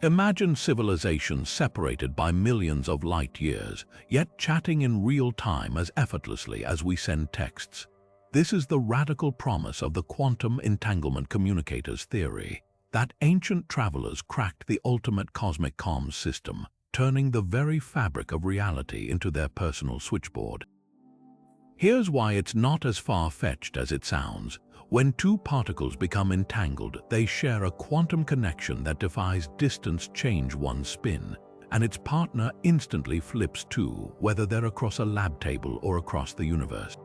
[SPEAKER 1] Imagine civilizations separated by millions of light years, yet chatting in real time as effortlessly as we send texts. This is the radical promise of the quantum entanglement communicators theory, that ancient travelers cracked the ultimate cosmic comms system, turning the very fabric of reality into their personal switchboard. Here's why it's not as far-fetched as it sounds. When two particles become entangled, they share a quantum connection that defies distance change one spin, and its partner instantly flips too, whether they're across a lab table or across the universe.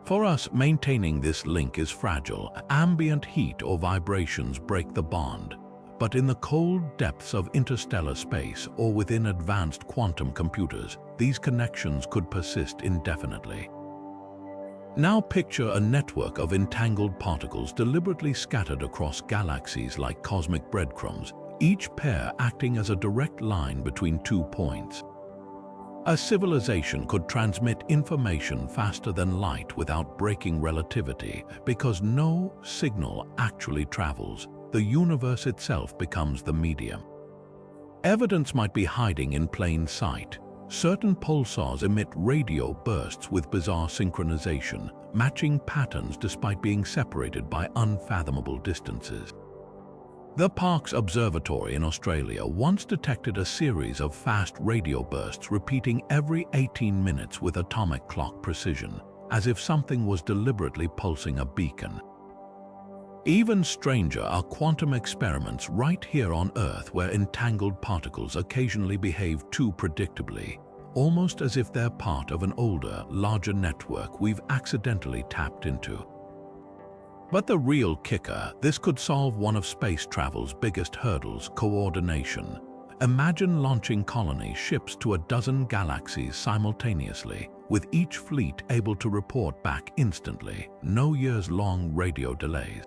[SPEAKER 1] For us, maintaining this link is fragile. Ambient heat or vibrations break the bond, but in the cold depths of interstellar space or within advanced quantum computers, these connections could persist indefinitely. Now picture a network of entangled particles deliberately scattered across galaxies like cosmic breadcrumbs, each pair acting as a direct line between 2 points. A civilization could transmit information faster than light without breaking relativity, because no signal actually travels. The universe itself becomes the medium. Evidence might be hiding in plain sight. Certain pulsars emit radio bursts with bizarre synchronization, matching patterns despite being separated by unfathomable distances. The Parkes Observatory in Australia once detected a series of fast radio bursts repeating every 18 minutes with atomic clock precision, as if something was deliberately pulsing a beacon. Even stranger are quantum experiments right here on Earth, where entangled particles occasionally behave too predictably, almost as if they're part of an older, larger network we've accidentally tapped into. But the real kicker, this could solve one of space travel's biggest hurdles: coordination. Imagine launching colony ships to a dozen galaxies simultaneously, with each fleet able to report back instantly, no years-long radio delays.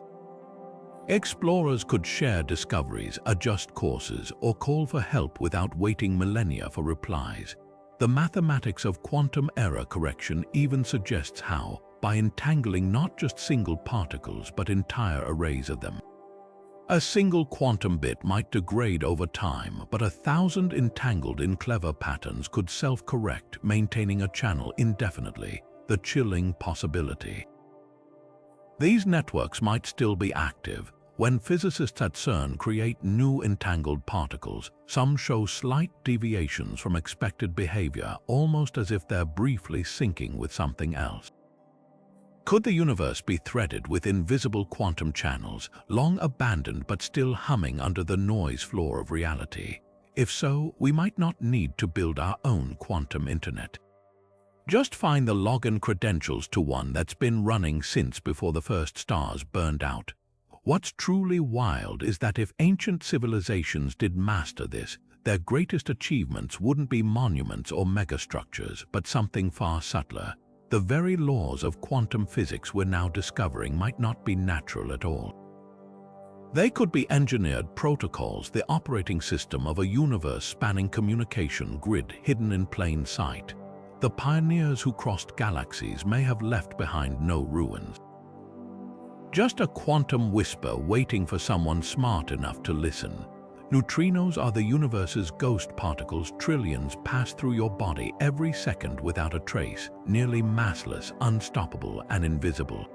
[SPEAKER 1] Explorers could share discoveries, adjust courses, or call for help without waiting millennia for replies. The mathematics of quantum error correction even suggests how, by entangling not just single particles but entire arrays of them. A single quantum bit might degrade over time, but 1,000 entangled in clever patterns could self-correct, maintaining a channel indefinitely, the chilling possibility. These networks might still be active. When physicists at CERN create new entangled particles, some show slight deviations from expected behavior, almost as if they're briefly syncing with something else. Could the universe be threaded with invisible quantum channels, long abandoned but still humming under the noise floor of reality? If so, we might not need to build our own quantum internet. Just find the login credentials to one that's been running since before the first stars burned out. What's truly wild is that if ancient civilizations did master this, their greatest achievements wouldn't be monuments or megastructures, but something far subtler. The very laws of quantum physics we're now discovering might not be natural at all. They could be engineered protocols, the operating system of a universe-spanning communication grid hidden in plain sight. The pioneers who crossed galaxies may have left behind no ruins. Just a quantum whisper waiting for someone smart enough to listen. Neutrinos are the universe's ghost particles. Trillions pass through your body every second without a trace, nearly massless, unstoppable, and invisible.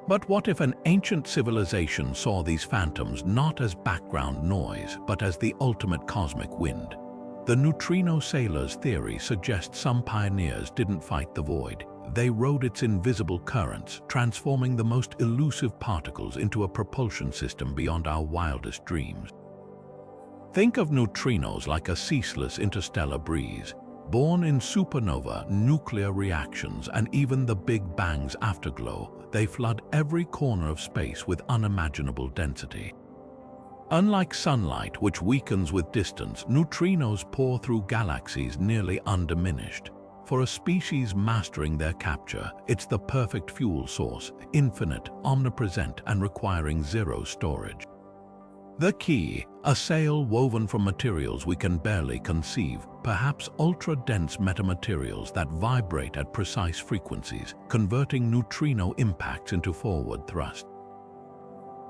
[SPEAKER 1] But what if an ancient civilization saw these phantoms not as background noise, but as the ultimate cosmic wind? The neutrino sailors theory suggests some pioneers didn't fight the void. They rode its invisible currents, transforming the most elusive particles into a propulsion system beyond our wildest dreams. Think of neutrinos like a ceaseless interstellar breeze, born in supernova, nuclear reactions, and even the Big Bang's afterglow. They flood every corner of space with unimaginable density. Unlike sunlight, which weakens with distance, neutrinos pour through galaxies nearly undiminished. For a species mastering their capture, it's the perfect fuel source, infinite, omnipresent, and requiring zero storage. The key, a sail woven from materials we can barely conceive, perhaps ultra-dense metamaterials that vibrate at precise frequencies, converting neutrino impacts into forward thrust.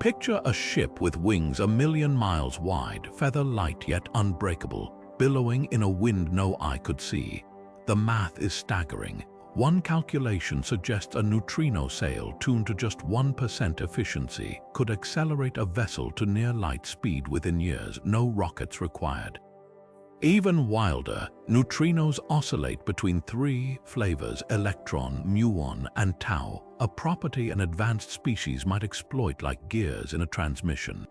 [SPEAKER 1] Picture a ship with wings 1,000,000 miles wide, feather-light yet unbreakable, billowing in a wind no eye could see. The math is staggering. One calculation suggests a neutrino sail tuned to just 1% efficiency could accelerate a vessel to near light speed within years, no rockets required. Even wilder, neutrinos oscillate between three flavors: electron, muon, and tau, a property an advanced species might exploit like gears in a transmission.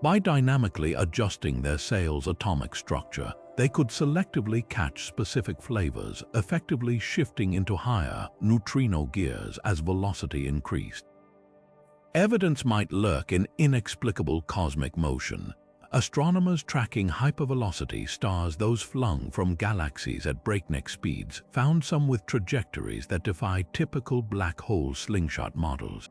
[SPEAKER 1] By dynamically adjusting their sail's atomic structure, they could selectively catch specific flavors, effectively shifting into higher neutrino gears as velocity increased. Evidence might lurk in inexplicable cosmic motion. Astronomers tracking hypervelocity stars, those flung from galaxies at breakneck speeds, found some with trajectories that defy typical black hole slingshot models.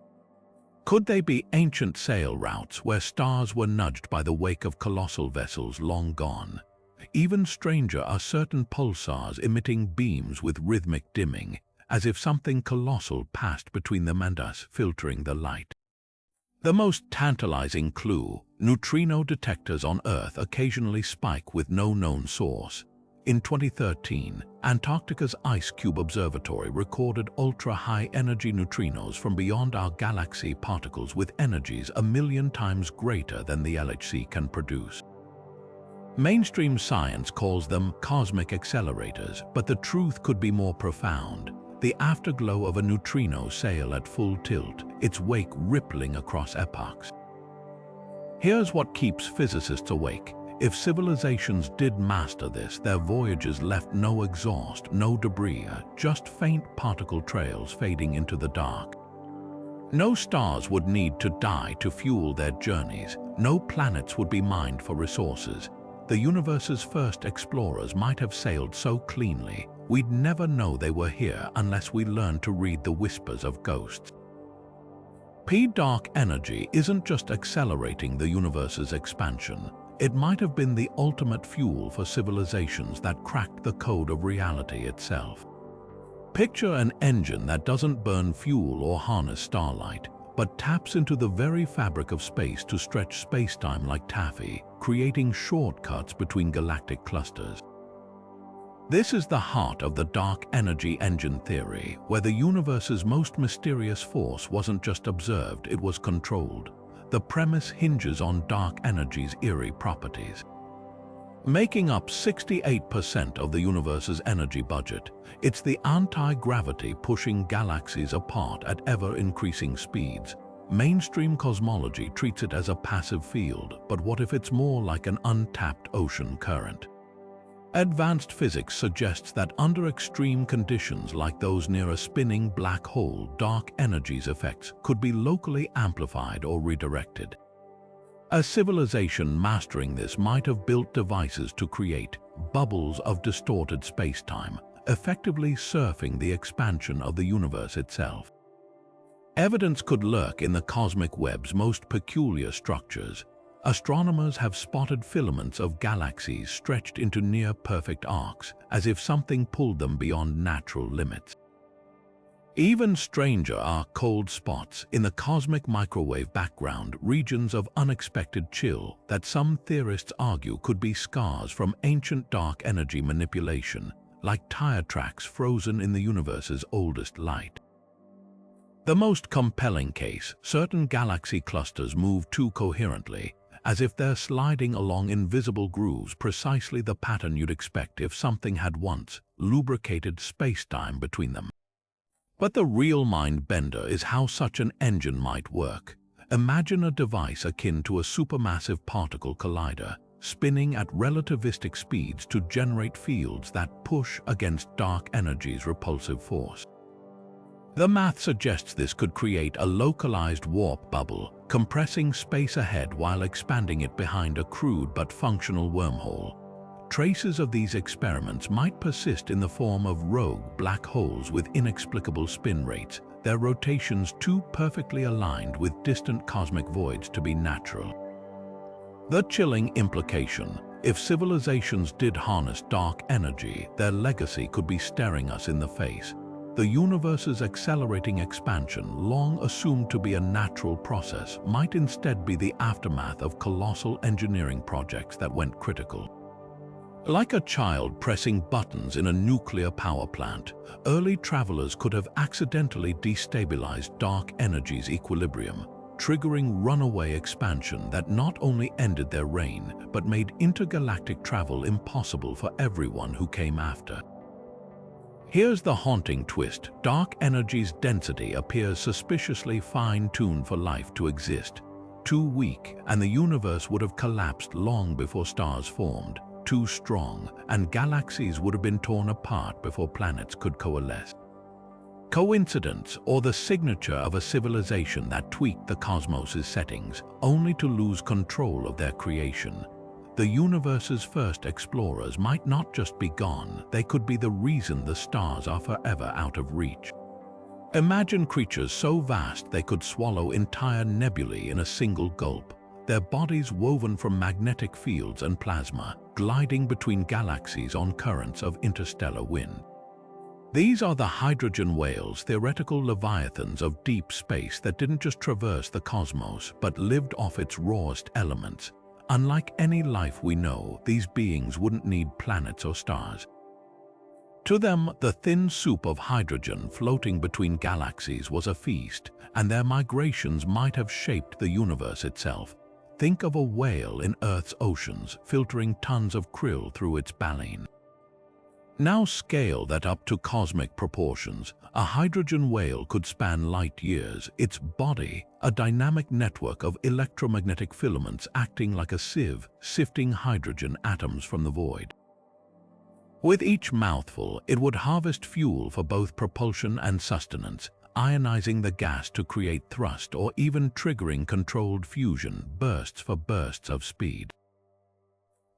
[SPEAKER 1] Could they be ancient sail routes where stars were nudged by the wake of colossal vessels long gone? Even stranger are certain pulsars emitting beams with rhythmic dimming, as if something colossal passed between them and us, filtering the light. The most tantalizing clue, neutrino detectors on Earth occasionally spike with no known source. In 2013, Antarctica's Ice Cube Observatory recorded ultra-high energy neutrinos from beyond our galaxy, particles with energies 1,000,000 times greater than the LHC can produce. Mainstream science calls them cosmic accelerators, but the truth could be more profound. The afterglow of a neutrino sail at full tilt, its wake rippling across epochs. Here's what keeps physicists awake. If civilizations did master this, their voyages left no exhaust, no debris, just faint particle trails fading into the dark. No stars would need to die to fuel their journeys. No planets would be mined for resources. The universe's first explorers might have sailed so cleanly, we'd never know they were here unless we learned to read the whispers of ghosts. Dark energy isn't just accelerating the universe's expansion. It might have been the ultimate fuel for civilizations that cracked the code of reality itself. Picture an engine that doesn't burn fuel or harness starlight, but taps into the very fabric of space to stretch spacetime like taffy, creating shortcuts between galactic clusters. This is the heart of the dark energy engine theory, where the universe's most mysterious force wasn't just observed, it was controlled. The premise hinges on dark energy's eerie properties. Making up 68% of the universe's energy budget, it's the anti-gravity pushing galaxies apart at ever-increasing speeds. Mainstream cosmology treats it as a passive field, but what if it's more like an untapped ocean current? Advanced physics suggests that under extreme conditions like those near a spinning black hole, dark energy's effects could be locally amplified or redirected. A civilization mastering this might have built devices to create bubbles of distorted spacetime, effectively surfing the expansion of the universe itself. Evidence could lurk in the cosmic web's most peculiar structures. Astronomers have spotted filaments of galaxies stretched into near-perfect arcs, as if something pulled them beyond natural limits. Even stranger are cold spots in the cosmic microwave background, regions of unexpected chill that some theorists argue could be scars from ancient dark energy manipulation, like tire tracks frozen in the universe's oldest light. The most compelling case, certain galaxy clusters move too coherently, as if they're sliding along invisible grooves, precisely the pattern you'd expect if something had once lubricated space-time between them. But the real mind-bender is how such an engine might work. Imagine a device akin to a supermassive particle collider, spinning at relativistic speeds to generate fields that push against dark energy's repulsive force. The math suggests this could create a localized warp bubble, compressing space ahead while expanding it behind a crude but functional wormhole. Traces of these experiments might persist in the form of rogue black holes with inexplicable spin rates, their rotations too perfectly aligned with distant cosmic voids to be natural. The chilling implication: if civilizations did harness dark energy, their legacy could be staring us in the face. The universe's accelerating expansion, long assumed to be a natural process, might instead be the aftermath of colossal engineering projects that went critical. Like a child pressing buttons in a nuclear power plant, early travelers could have accidentally destabilized dark energy's equilibrium, triggering runaway expansion that not only ended their reign, but made intergalactic travel impossible for everyone who came after. Here's the haunting twist: dark energy's density appears suspiciously fine-tuned for life to exist. Too weak, and the universe would have collapsed long before stars formed. Too strong, and galaxies would have been torn apart before planets could coalesce. Coincidence, or the signature of a civilization that tweaked the cosmos's settings, only to lose control of their creation? The universe's first explorers might not just be gone, they could be the reason the stars are forever out of reach. Imagine creatures so vast they could swallow entire nebulae in a single gulp, their bodies woven from magnetic fields and plasma, gliding between galaxies on currents of interstellar wind. These are the hydrogen whales, theoretical leviathans of deep space that didn't just traverse the cosmos, but lived off its rawest elements. Unlike any life we know, these beings wouldn't need planets or stars. To them, the thin soup of hydrogen floating between galaxies was a feast, and their migrations might have shaped the universe itself. Think of a whale in Earth's oceans, filtering tons of krill through its baleen. Now scale that up to cosmic proportions. A hydrogen whale could span light years, its body a dynamic network of electromagnetic filaments acting like a sieve, sifting hydrogen atoms from the void. With each mouthful, it would harvest fuel for both propulsion and sustenance, ionizing the gas to create thrust or even triggering controlled fusion, bursts for bursts of speed.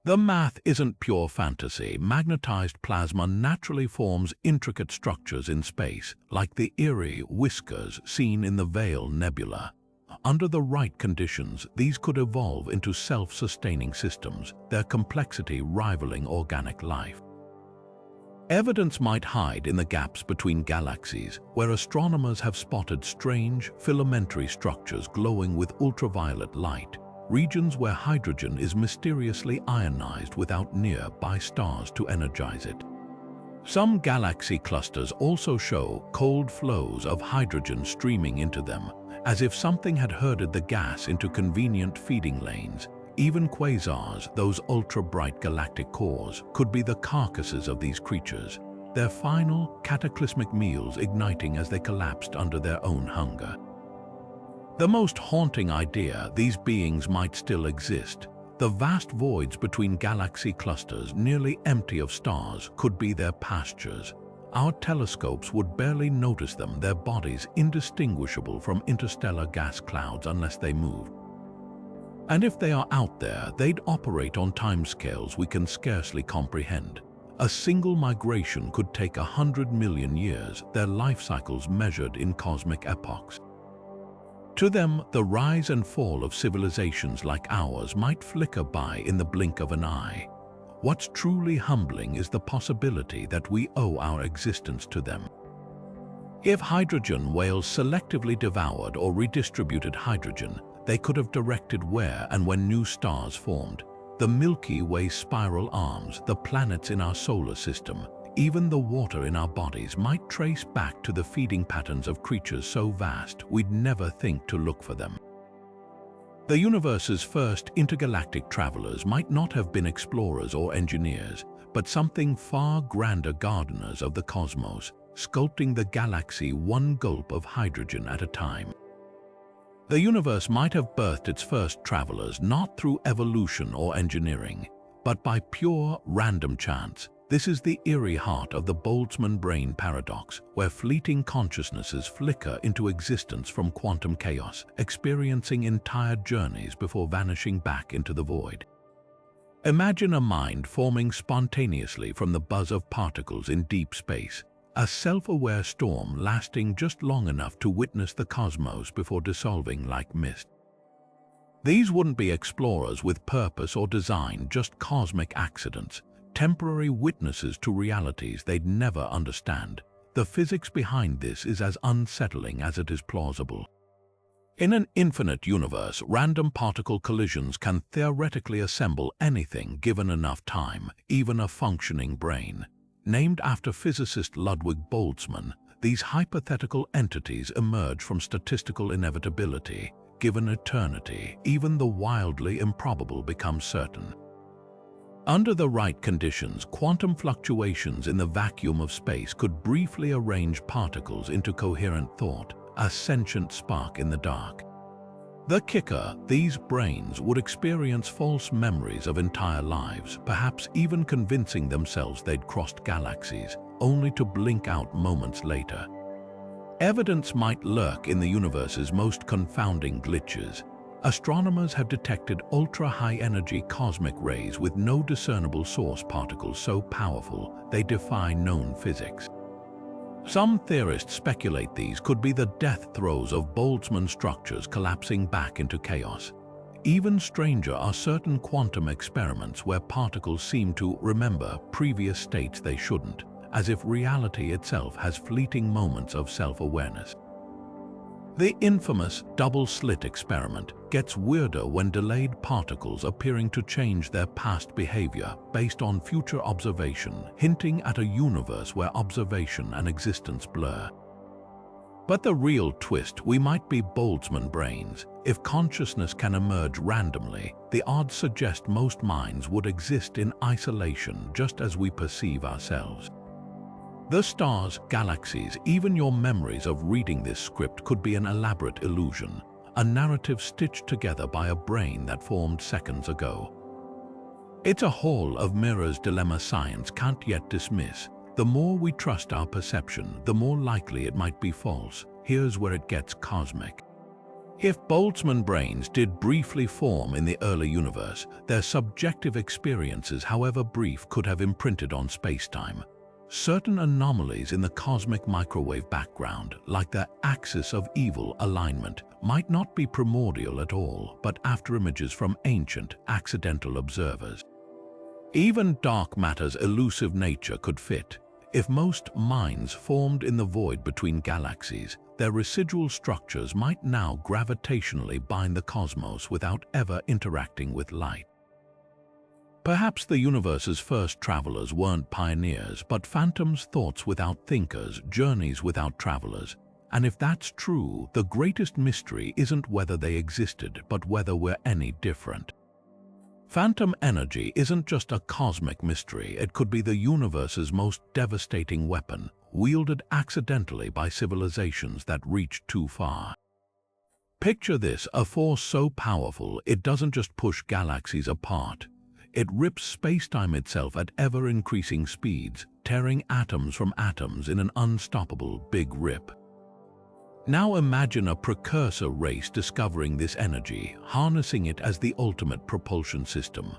[SPEAKER 1] The math isn't pure fantasy. Magnetized plasma naturally forms intricate structures in space, like the eerie whiskers seen in the Veil Nebula. Under the right conditions, these could evolve into self-sustaining systems, their complexity rivaling organic life. Evidence might hide in the gaps between galaxies, where astronomers have spotted strange, filamentary structures glowing with ultraviolet light, regions where hydrogen is mysteriously ionized without nearby stars to energize it. Some galaxy clusters also show cold flows of hydrogen streaming into them, as if something had herded the gas into convenient feeding lanes. Even quasars, those ultra-bright galactic cores, could be the carcasses of these creatures, their final, cataclysmic meals igniting as they collapsed under their own hunger. The most haunting idea: these beings might still exist. The vast voids between galaxy clusters, nearly empty of stars, could be their pastures. Our telescopes would barely notice them, their bodies indistinguishable from interstellar gas clouds unless they moved. And if they are out there, they'd operate on timescales we can scarcely comprehend. A single migration could take 100 million years, their life cycles measured in cosmic epochs. To them, the rise and fall of civilizations like ours might flicker by in the blink of an eye. What's truly humbling is the possibility that we owe our existence to them. If hydrogen whales selectively devoured or redistributed hydrogen, they could have directed where and when new stars formed. The Milky Way's spiral arms, the planets in our solar system, even the water in our bodies might trace back to the feeding patterns of creatures so vast we'd never think to look for them. The universe's first intergalactic travelers might not have been explorers or engineers, but something far grander: gardeners of the cosmos, sculpting the galaxy one gulp of hydrogen at a time. The universe might have birthed its first travelers not through evolution or engineering, but by pure, random chance. This is the eerie heart of the Boltzmann brain paradox, where fleeting consciousnesses flicker into existence from quantum chaos, experiencing entire journeys before vanishing back into the void. Imagine a mind forming spontaneously from the buzz of particles in deep space, a self-aware storm lasting just long enough to witness the cosmos before dissolving like mist. These wouldn't be explorers with purpose or design, just cosmic accidents, temporary witnesses to realities they'd never understand. The physics behind this is as unsettling as it is plausible. In an infinite universe, random particle collisions can theoretically assemble anything given enough time, even a functioning brain. Named after physicist Ludwig Boltzmann, these hypothetical entities emerge from statistical inevitability. Given eternity, even the wildly improbable becomes certain. Under the right conditions, quantum fluctuations in the vacuum of space could briefly arrange particles into coherent thought, a sentient spark in the dark. The kicker, these brains would experience false memories of entire lives, perhaps even convincing themselves they'd crossed galaxies, only to blink out moments later. Evidence might lurk in the universe's most confounding glitches. Astronomers have detected ultra-high-energy cosmic rays with no discernible source particles so powerful they defy known physics. Some theorists speculate these could be the death throes of Boltzmann structures collapsing back into chaos. Even stranger are certain quantum experiments where particles seem to remember previous states they shouldn't, as if reality itself has fleeting moments of self-awareness. The infamous double-slit experiment gets weirder when delayed particles appearing to change their past behavior based on future observation, hinting at a universe where observation and existence blur. But the real twist, we might be Boltzmann brains. If consciousness can emerge randomly, the odds suggest most minds would exist in isolation just as we perceive ourselves. The stars, galaxies, even your memories of reading this script could be an elaborate illusion, a narrative stitched together by a brain that formed seconds ago. It's a hall of mirrors dilemma science can't yet dismiss. The more we trust our perception, the more likely it might be false. Here's where it gets cosmic. If Boltzmann brains did briefly form in the early universe, their subjective experiences, however brief, could have imprinted on space-time. Certain anomalies in the cosmic microwave background, like the axis of evil alignment, might not be primordial at all, but afterimages from ancient, accidental observers. Even dark matter's elusive nature could fit. If most minds formed in the void between galaxies, their residual structures might now gravitationally bind the cosmos without ever interacting with light. Perhaps the universe's first travelers weren't pioneers, but phantoms, thoughts without thinkers, journeys without travelers. And if that's true, the greatest mystery isn't whether they existed, but whether we're any different. Phantom energy isn't just a cosmic mystery, it could be the universe's most devastating weapon, wielded accidentally by civilizations that reached too far. Picture this, a force so powerful it doesn't just push galaxies apart. It rips space-time itself at ever-increasing speeds, tearing atoms from atoms in an unstoppable big rip. Now imagine a precursor race discovering this energy, harnessing it as the ultimate propulsion system,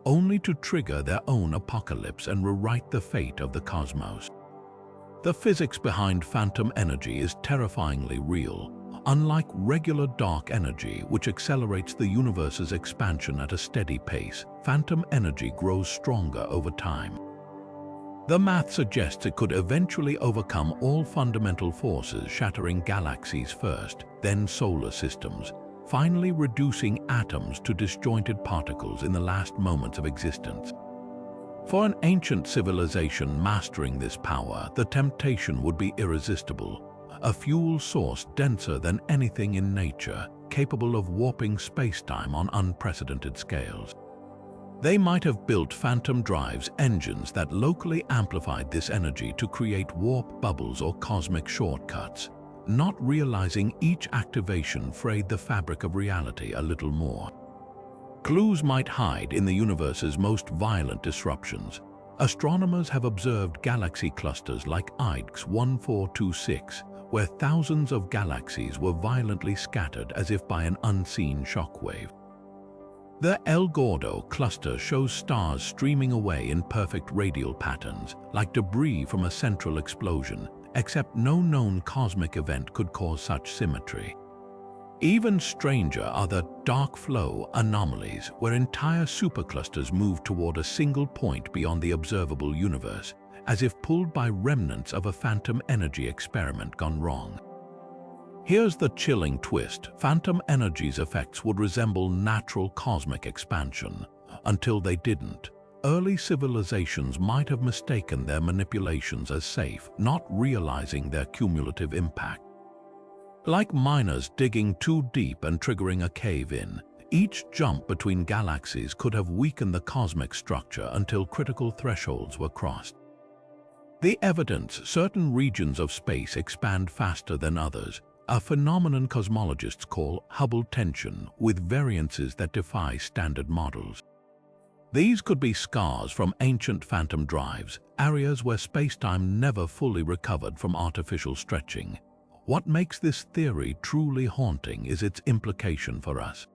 [SPEAKER 1] only to trigger their own apocalypse and rewrite the fate of the cosmos. The physics behind phantom energy is terrifyingly real. Unlike regular dark energy, which accelerates the universe's expansion at a steady pace, phantom energy grows stronger over time. The math suggests it could eventually overcome all fundamental forces, shattering galaxies first, then solar systems, finally reducing atoms to disjointed particles in the last moments of existence. For an ancient civilization mastering this power, the temptation would be irresistible. A fuel source denser than anything in nature, capable of warping space-time on unprecedented scales. They might have built phantom drives, engines that locally amplified this energy to create warp bubbles or cosmic shortcuts, not realizing each activation frayed the fabric of reality a little more. Clues might hide in the universe's most violent disruptions. Astronomers have observed galaxy clusters like IDEX 1426, where thousands of galaxies were violently scattered as if by an unseen shockwave. The El Gordo cluster shows stars streaming away in perfect radial patterns, like debris from a central explosion, except no known cosmic event could cause such symmetry. Even stranger are the dark flow anomalies, where entire superclusters move toward a single point beyond the observable universe, as if pulled by remnants of a phantom energy experiment gone wrong. Here's the chilling twist: phantom energy's effects would resemble natural cosmic expansion. Until they didn't, early civilizations might have mistaken their manipulations as safe, not realizing their cumulative impact. Like miners digging too deep and triggering a cave-in, each jump between galaxies could have weakened the cosmic structure until critical thresholds were crossed. The evidence certain regions of space expand faster than others, a phenomenon cosmologists call Hubble tension, with variances that defy standard models. These could be scars from ancient phantom drives, areas where spacetime never fully recovered from artificial stretching. What makes this theory truly haunting is its implication for us.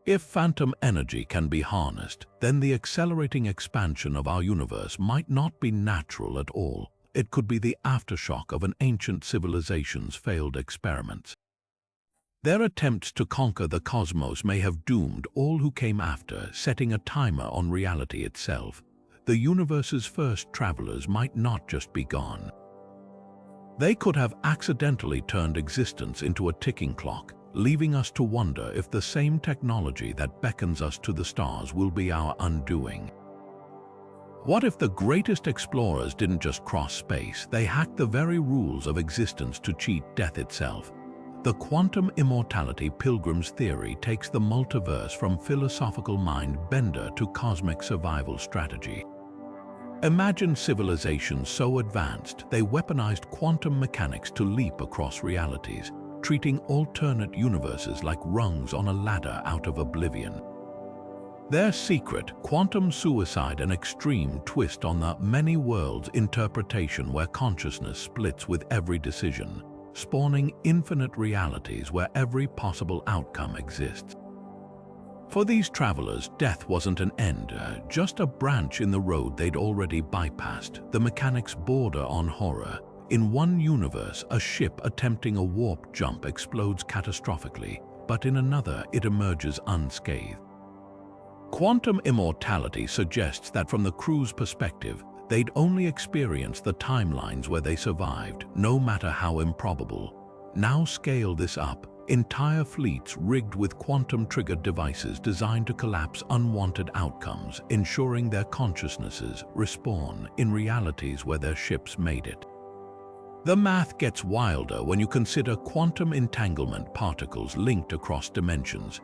[SPEAKER 1] If phantom energy can be harnessed, then the accelerating expansion of our universe might not be natural at all. It could be the aftershock of an ancient civilization's failed experiments. Their attempts to conquer the cosmos may have doomed all who came after, setting a timer on reality itself. The universe's first travelers might not just be gone. They could have accidentally turned existence into a ticking clock, leaving us to wonder if the same technology that beckons us to the stars will be our undoing. What if the greatest explorers didn't just cross space, they hacked the very rules of existence to cheat death itself? The quantum immortality pilgrim's theory takes the multiverse from philosophical mind bender to cosmic survival strategy. Imagine civilizations so advanced they weaponized quantum mechanics to leap across realities, treating alternate universes like rungs on a ladder out of oblivion. Their secret, quantum suicide, an extreme twist on the many worlds interpretation where consciousness splits with every decision, spawning infinite realities where every possible outcome exists. For these travelers, death wasn't an end, just a branch in the road they'd already bypassed. The mechanics border on horror. In one universe, a ship attempting a warp jump explodes catastrophically, but in another, it emerges unscathed. Quantum immortality suggests that from the crew's perspective, they'd only experienced the timelines where they survived, no matter how improbable. Now scale this up. Entire fleets rigged with quantum-triggered devices designed to collapse unwanted outcomes, ensuring their consciousnesses respawn in realities where their ships made it. The math gets wilder when you consider quantum entanglement particles linked across dimensions.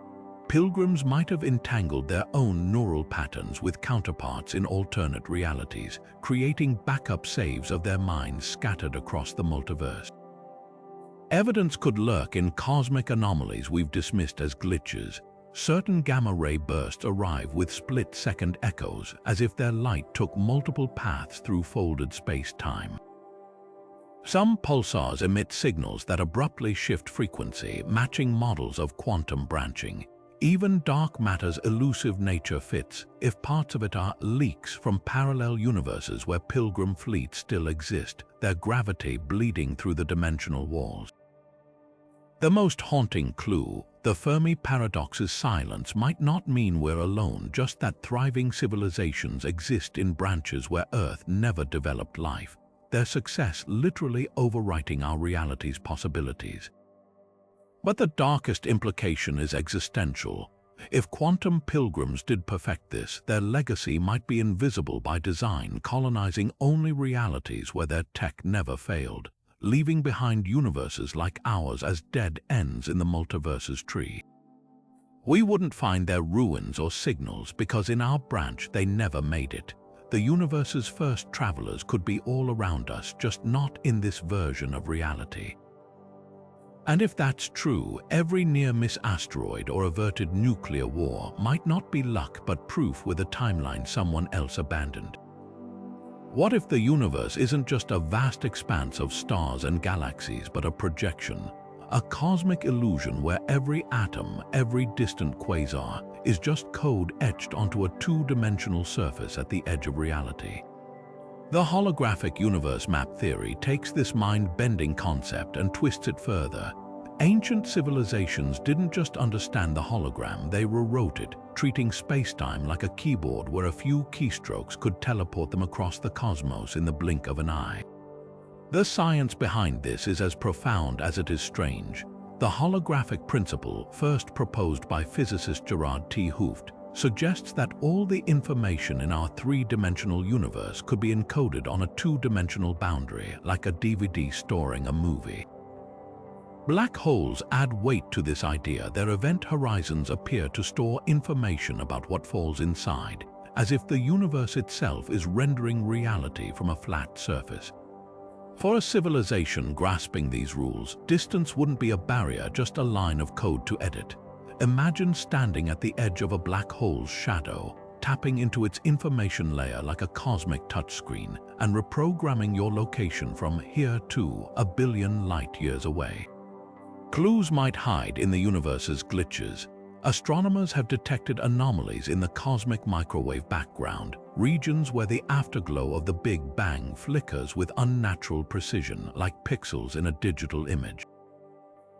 [SPEAKER 1] Pilgrims might have entangled their own neural patterns with counterparts in alternate realities, creating backup saves of their minds scattered across the multiverse. Evidence could lurk in cosmic anomalies we've dismissed as glitches. Certain gamma-ray bursts arrive with split-second echoes, as if their light took multiple paths through folded space-time. Some pulsars emit signals that abruptly shift frequency, matching models of quantum branching. Even dark matter's elusive nature fits, if parts of it are leaks from parallel universes where pilgrim fleets still exist, their gravity bleeding through the dimensional walls. The most haunting clue, the Fermi paradox's silence might not mean we're alone, just that thriving civilizations exist in branches where Earth never developed life, their success literally overwriting our reality's possibilities. But the darkest implication is existential. If quantum pilgrims did perfect this, their legacy might be invisible by design, colonizing only realities where their tech never failed, leaving behind universes like ours as dead ends in the multiverse's tree. We wouldn't find their ruins or signals because in our branch they never made it. The universe's first travelers could be all around us, just not in this version of reality. And if that's true, every near-miss asteroid or averted nuclear war might not be luck but proof with a timeline someone else abandoned. What if the universe isn't just a vast expanse of stars and galaxies, but a projection, a cosmic illusion where every atom, every distant quasar, is just code etched onto a two-dimensional surface at the edge of reality? The holographic universe map theory takes this mind-bending concept and twists it further. Ancient civilizations didn't just understand the hologram, they rewrote it, treating space-time like a keyboard where a few keystrokes could teleport them across the cosmos in the blink of an eye. The science behind this is as profound as it is strange. The holographic principle, first proposed by physicist Gerard T. Hooft, suggests that all the information in our three-dimensional universe could be encoded on a two-dimensional boundary, like a DVD storing a movie. Black holes add weight to this idea. Their event horizons appear to store information about what falls inside, as if the universe itself is rendering reality from a flat surface. For a civilization grasping these rules, distance wouldn't be a barrier, just a line of code to edit. Imagine standing at the edge of a black hole's shadow, tapping into its information layer like a cosmic touchscreen, and reprogramming your location from here to a billion light years away. Clues might hide in the universe's glitches. Astronomers have detected anomalies in the cosmic microwave background, regions where the afterglow of the Big Bang flickers with unnatural precision, like pixels in a digital image.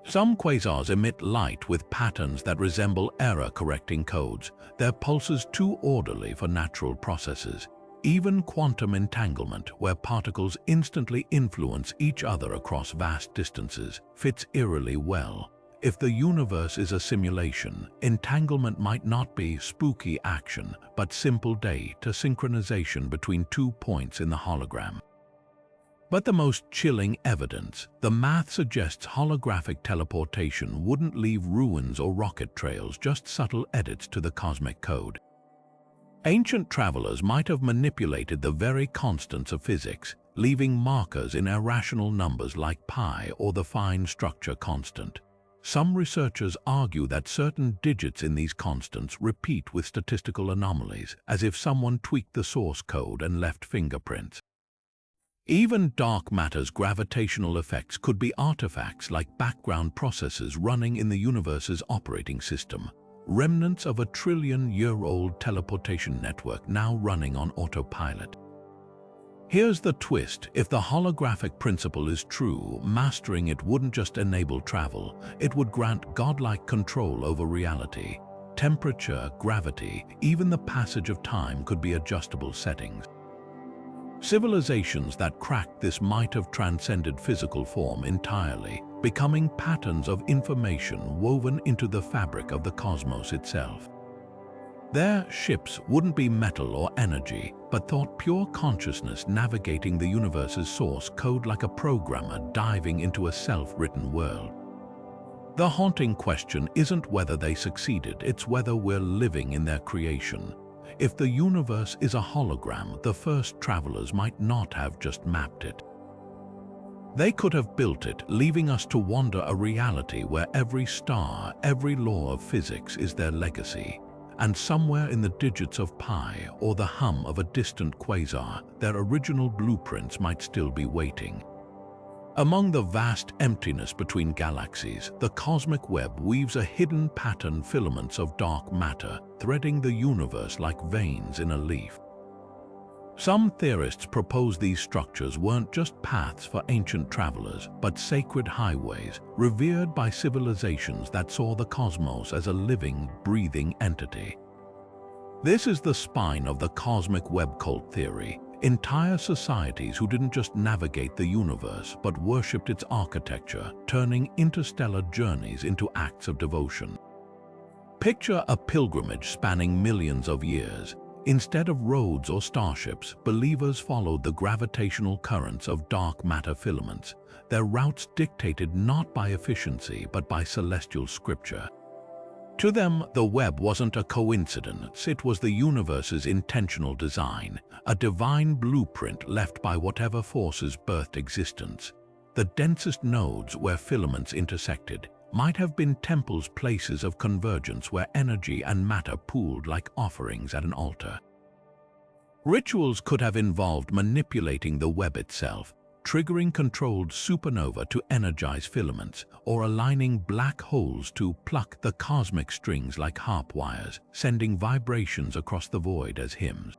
[SPEAKER 1] Some quasars emit light with patterns that resemble error-correcting codes, their pulses too orderly for natural processes. Even quantum entanglement, where particles instantly influence each other across vast distances, fits eerily well. If the universe is a simulation, entanglement might not be spooky action, but simple data synchronization between 2 points in the hologram. But the most chilling evidence, the math suggests holographic teleportation wouldn't leave ruins or rocket trails, just subtle edits to the cosmic code. Ancient travelers might have manipulated the very constants of physics, leaving markers in irrational numbers like pi or the fine structure constant. Some researchers argue that certain digits in these constants repeat with statistical anomalies, as if someone tweaked the source code and left fingerprints. Even dark matter's gravitational effects could be artifacts like background processes running in the universe's operating system, remnants of a trillion-year-old teleportation network now running on autopilot. Here's the twist: if the holographic principle is true, mastering it wouldn't just enable travel, it would grant godlike control over reality. Temperature, gravity, even the passage of time could be adjustable settings. Civilizations that cracked this might have transcended physical form entirely, becoming patterns of information woven into the fabric of the cosmos itself. Their ships wouldn't be metal or energy, but thought pure consciousness navigating the universe's source code like a programmer diving into a self-written world. The haunting question isn't whether they succeeded, it's whether we're living in their creation. If the universe is a hologram, the first travelers might not have just mapped it. They could have built it, leaving us to wander a reality where every star, every law of physics is their legacy. And somewhere in the digits of pi or the hum of a distant quasar, their original blueprints might still be waiting. Among the vast emptiness between galaxies, the cosmic web weaves a hidden pattern, filaments of dark matter, threading the universe like veins in a leaf. Some theorists propose these structures weren't just paths for ancient travelers, but sacred highways, revered by civilizations that saw the cosmos as a living, breathing entity. This is the spine of the cosmic web cult theory. Entire societies who didn't just navigate the universe, but worshipped its architecture, turning interstellar journeys into acts of devotion. Picture a pilgrimage spanning millions of years. Instead of roads or starships, believers followed the gravitational currents of dark matter filaments, their routes dictated not by efficiency but by celestial scripture. To them, the web wasn't a coincidence, it was the universe's intentional design, a divine blueprint left by whatever forces birthed existence. The densest nodes where filaments intersected might have been temples, places of convergence where energy and matter pooled like offerings at an altar. Rituals could have involved manipulating the web itself, triggering controlled supernova to energize filaments, or aligning black holes to pluck the cosmic strings like harp wires, sending vibrations across the void as hymns.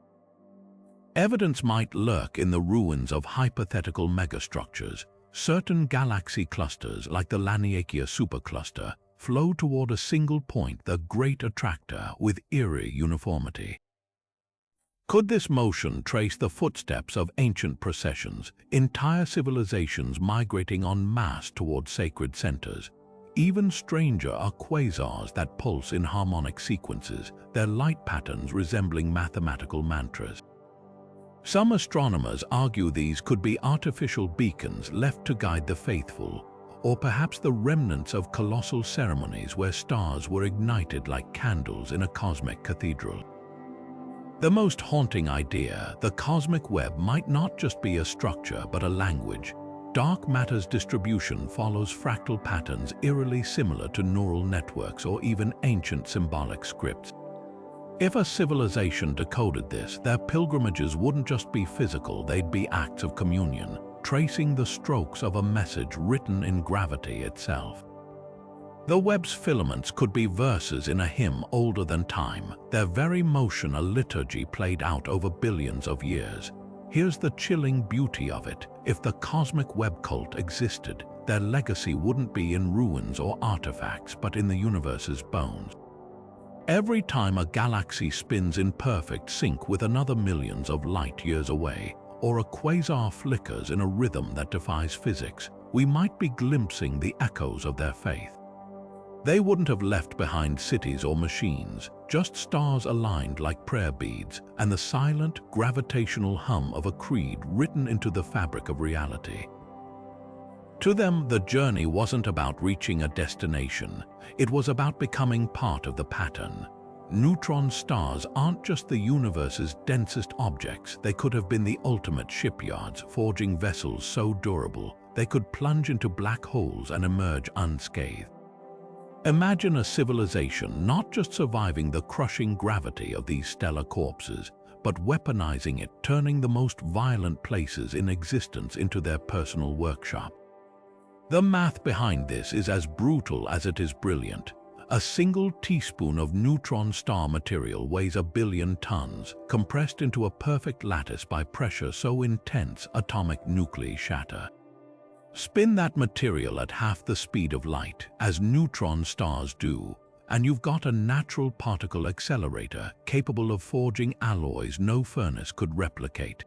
[SPEAKER 1] Evidence might lurk in the ruins of hypothetical megastructures, certain galaxy clusters like the Laniakea supercluster flow toward a single point, the Great Attractor, with eerie uniformity. Could this motion trace the footsteps of ancient processions, entire civilizations migrating en masse toward sacred centers? Even stranger are quasars that pulse in harmonic sequences, their light patterns resembling mathematical mantras. Some astronomers argue these could be artificial beacons left to guide the faithful, or perhaps the remnants of colossal ceremonies where stars were ignited like candles in a cosmic cathedral. The most haunting idea, the cosmic web, might not just be a structure but a language. Dark matter's distribution follows fractal patterns eerily similar to neural networks or even ancient symbolic scripts. If a civilization decoded this, their pilgrimages wouldn't just be physical, they'd be acts of communion, tracing the strokes of a message written in gravity itself. The web's filaments could be verses in a hymn older than time, their very motion a liturgy played out over billions of years. Here's the chilling beauty of it. If the cosmic web cult existed, their legacy wouldn't be in ruins or artifacts, but in the universe's bones. Every time a galaxy spins in perfect sync with another millions of light years away, or a quasar flickers in a rhythm that defies physics, we might be glimpsing the echoes of their faith. They wouldn't have left behind cities or machines, just stars aligned like prayer beads and the silent, gravitational hum of a creed written into the fabric of reality. To them, the journey wasn't about reaching a destination. It was about becoming part of the pattern. Neutron stars aren't just the universe's densest objects. They could have been the ultimate shipyards, forging vessels so durable they could plunge into black holes and emerge unscathed. Imagine a civilization not just surviving the crushing gravity of these stellar corpses, but weaponizing it, turning the most violent places in existence into their personal workshop. The math behind this is as brutal as it is brilliant. A single teaspoon of neutron star material weighs 1 billion tons, compressed into a perfect lattice by pressure so intense atomic nuclei shatter. Spin that material at half the speed of light, as neutron stars do, and you've got a natural particle accelerator capable of forging alloys no furnace could replicate.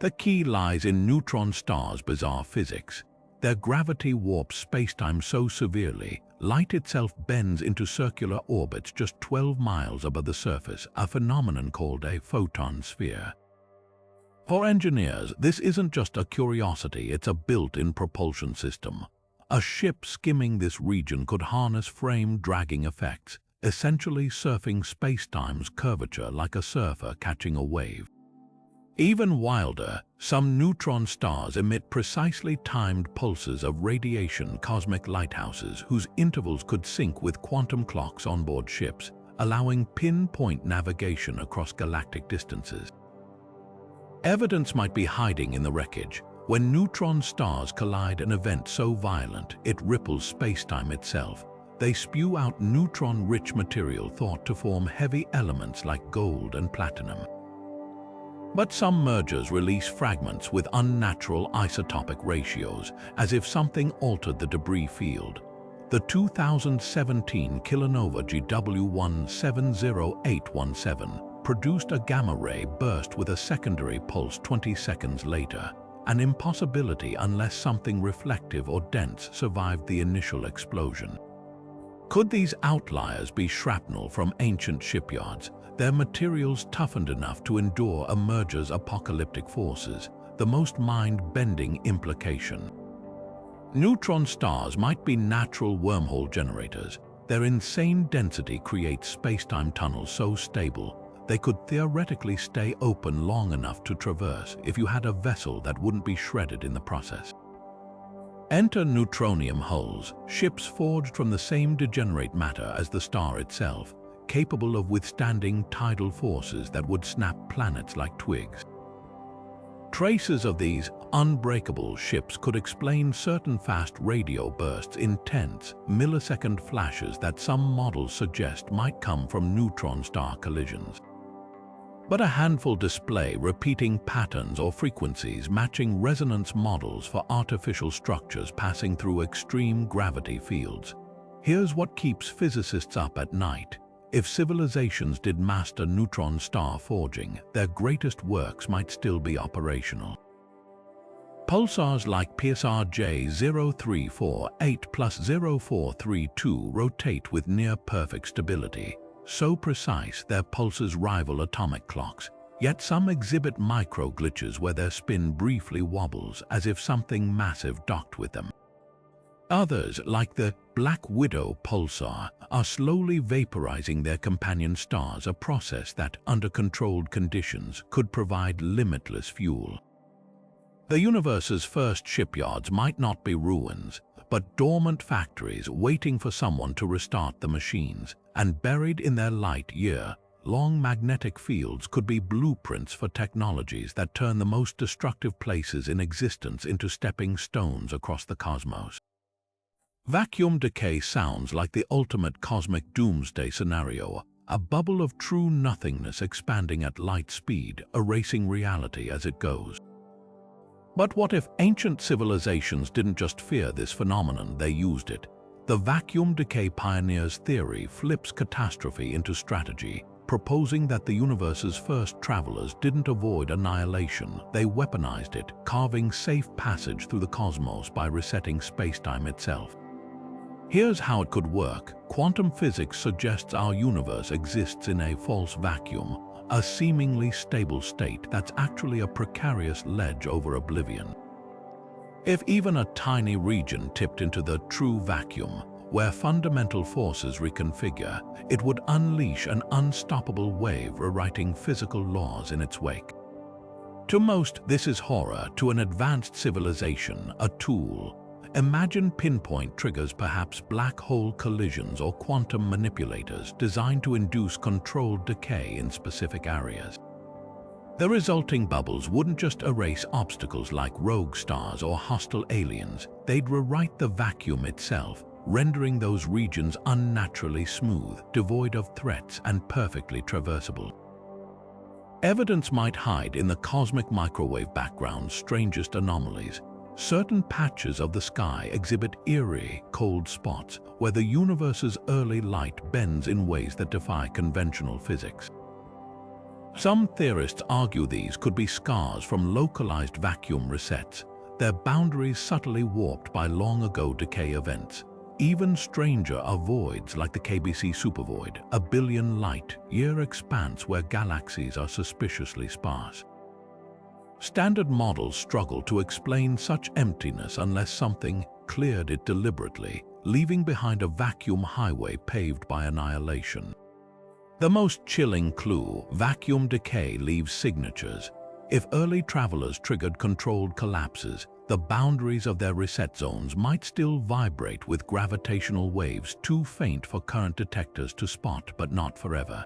[SPEAKER 1] The key lies in neutron stars' bizarre physics. Their gravity warps spacetime so severely, light itself bends into circular orbits just 12 miles above the surface, a phenomenon called a photon sphere. For engineers, this isn't just a curiosity, it's a built-in propulsion system. A ship skimming this region could harness frame-dragging effects, essentially surfing spacetime's curvature like a surfer catching a wave. Even wilder, some neutron stars emit precisely timed pulses of radiation, cosmic lighthouses whose intervals could sync with quantum clocks onboard ships, allowing pinpoint navigation across galactic distances. Evidence might be hiding in the wreckage. When neutron stars collide, an event so violent it ripples spacetime itself. They spew out neutron-rich material thought to form heavy elements like gold and platinum. But some mergers release fragments with unnatural isotopic ratios, as if something altered the debris field. The 2017 kilonova GW170817 produced a gamma-ray burst with a secondary pulse 20 seconds later, an impossibility unless something reflective or dense survived the initial explosion. Could these outliers be shrapnel from ancient shipyards, their materials toughened enough to endure a merger's apocalyptic forces, the most mind-bending implication? Neutron stars might be natural wormhole generators. Their insane density creates space-time tunnels so stable they could theoretically stay open long enough to traverse if you had a vessel that wouldn't be shredded in the process. Enter neutronium hulls, ships forged from the same degenerate matter as the star itself, capable of withstanding tidal forces that would snap planets like twigs. Traces of these unbreakable ships could explain certain fast radio bursts, intense millisecond flashes that some models suggest might come from neutron star collisions. but a handful display repeating patterns or frequencies matching resonance models for artificial structures passing through extreme gravity fields. Here's what keeps physicists up at night. If civilizations did master neutron star forging, their greatest works might still be operational. Pulsars like PSRJ 0348 plus 0432 rotate with near-perfect stability, so precise their pulses rival atomic clocks, yet some exhibit micro-glitches where their spin briefly wobbles as if something massive docked with them. Others, like the Black Widow pulsar, are slowly vaporizing their companion stars, a process that, under controlled conditions, could provide limitless fuel. The universe's first shipyards might not be ruins, but dormant factories waiting for someone to restart the machines, and buried in their light-year-long magnetic fields could be blueprints for technologies that turn the most destructive places in existence into stepping stones across the cosmos. Vacuum decay sounds like the ultimate cosmic doomsday scenario, a bubble of true nothingness expanding at light speed, erasing reality as it goes. But what if ancient civilizations didn't just fear this phenomenon, they used it? The vacuum decay pioneer's theory flips catastrophe into strategy, proposing that the universe's first travelers didn't avoid annihilation, they weaponized it, carving safe passage through the cosmos by resetting spacetime itself. Here's how it could work. Quantum physics suggests our universe exists in a false vacuum, a seemingly stable state that's actually a precarious ledge over oblivion. If even a tiny region tipped into the true vacuum, where fundamental forces reconfigure, it would unleash an unstoppable wave rewriting physical laws in its wake. To most, this is horror. To an advanced civilization, a tool. Imagine pinpoint triggers, perhaps black hole collisions or quantum manipulators designed to induce controlled decay in specific areas. The resulting bubbles wouldn't just erase obstacles like rogue stars or hostile aliens, they'd rewrite the vacuum itself, rendering those regions unnaturally smooth, devoid of threats, and perfectly traversable. Evidence might hide in the cosmic microwave background's strangest anomalies. Certain patches of the sky exhibit eerie, cold spots where the universe's early light bends in ways that defy conventional physics. Some theorists argue these could be scars from localized vacuum resets, their boundaries subtly warped by long-ago decay events. Even stranger are voids like the KBC supervoid, a billion light-year expanse where galaxies are suspiciously sparse. Standard models struggle to explain such emptiness unless something cleared it deliberately, leaving behind a vacuum highway paved by annihilation. The most chilling clue: vacuum decay leaves signatures. If early travelers triggered controlled collapses, the boundaries of their reset zones might still vibrate with gravitational waves too faint for current detectors to spot, but not forever.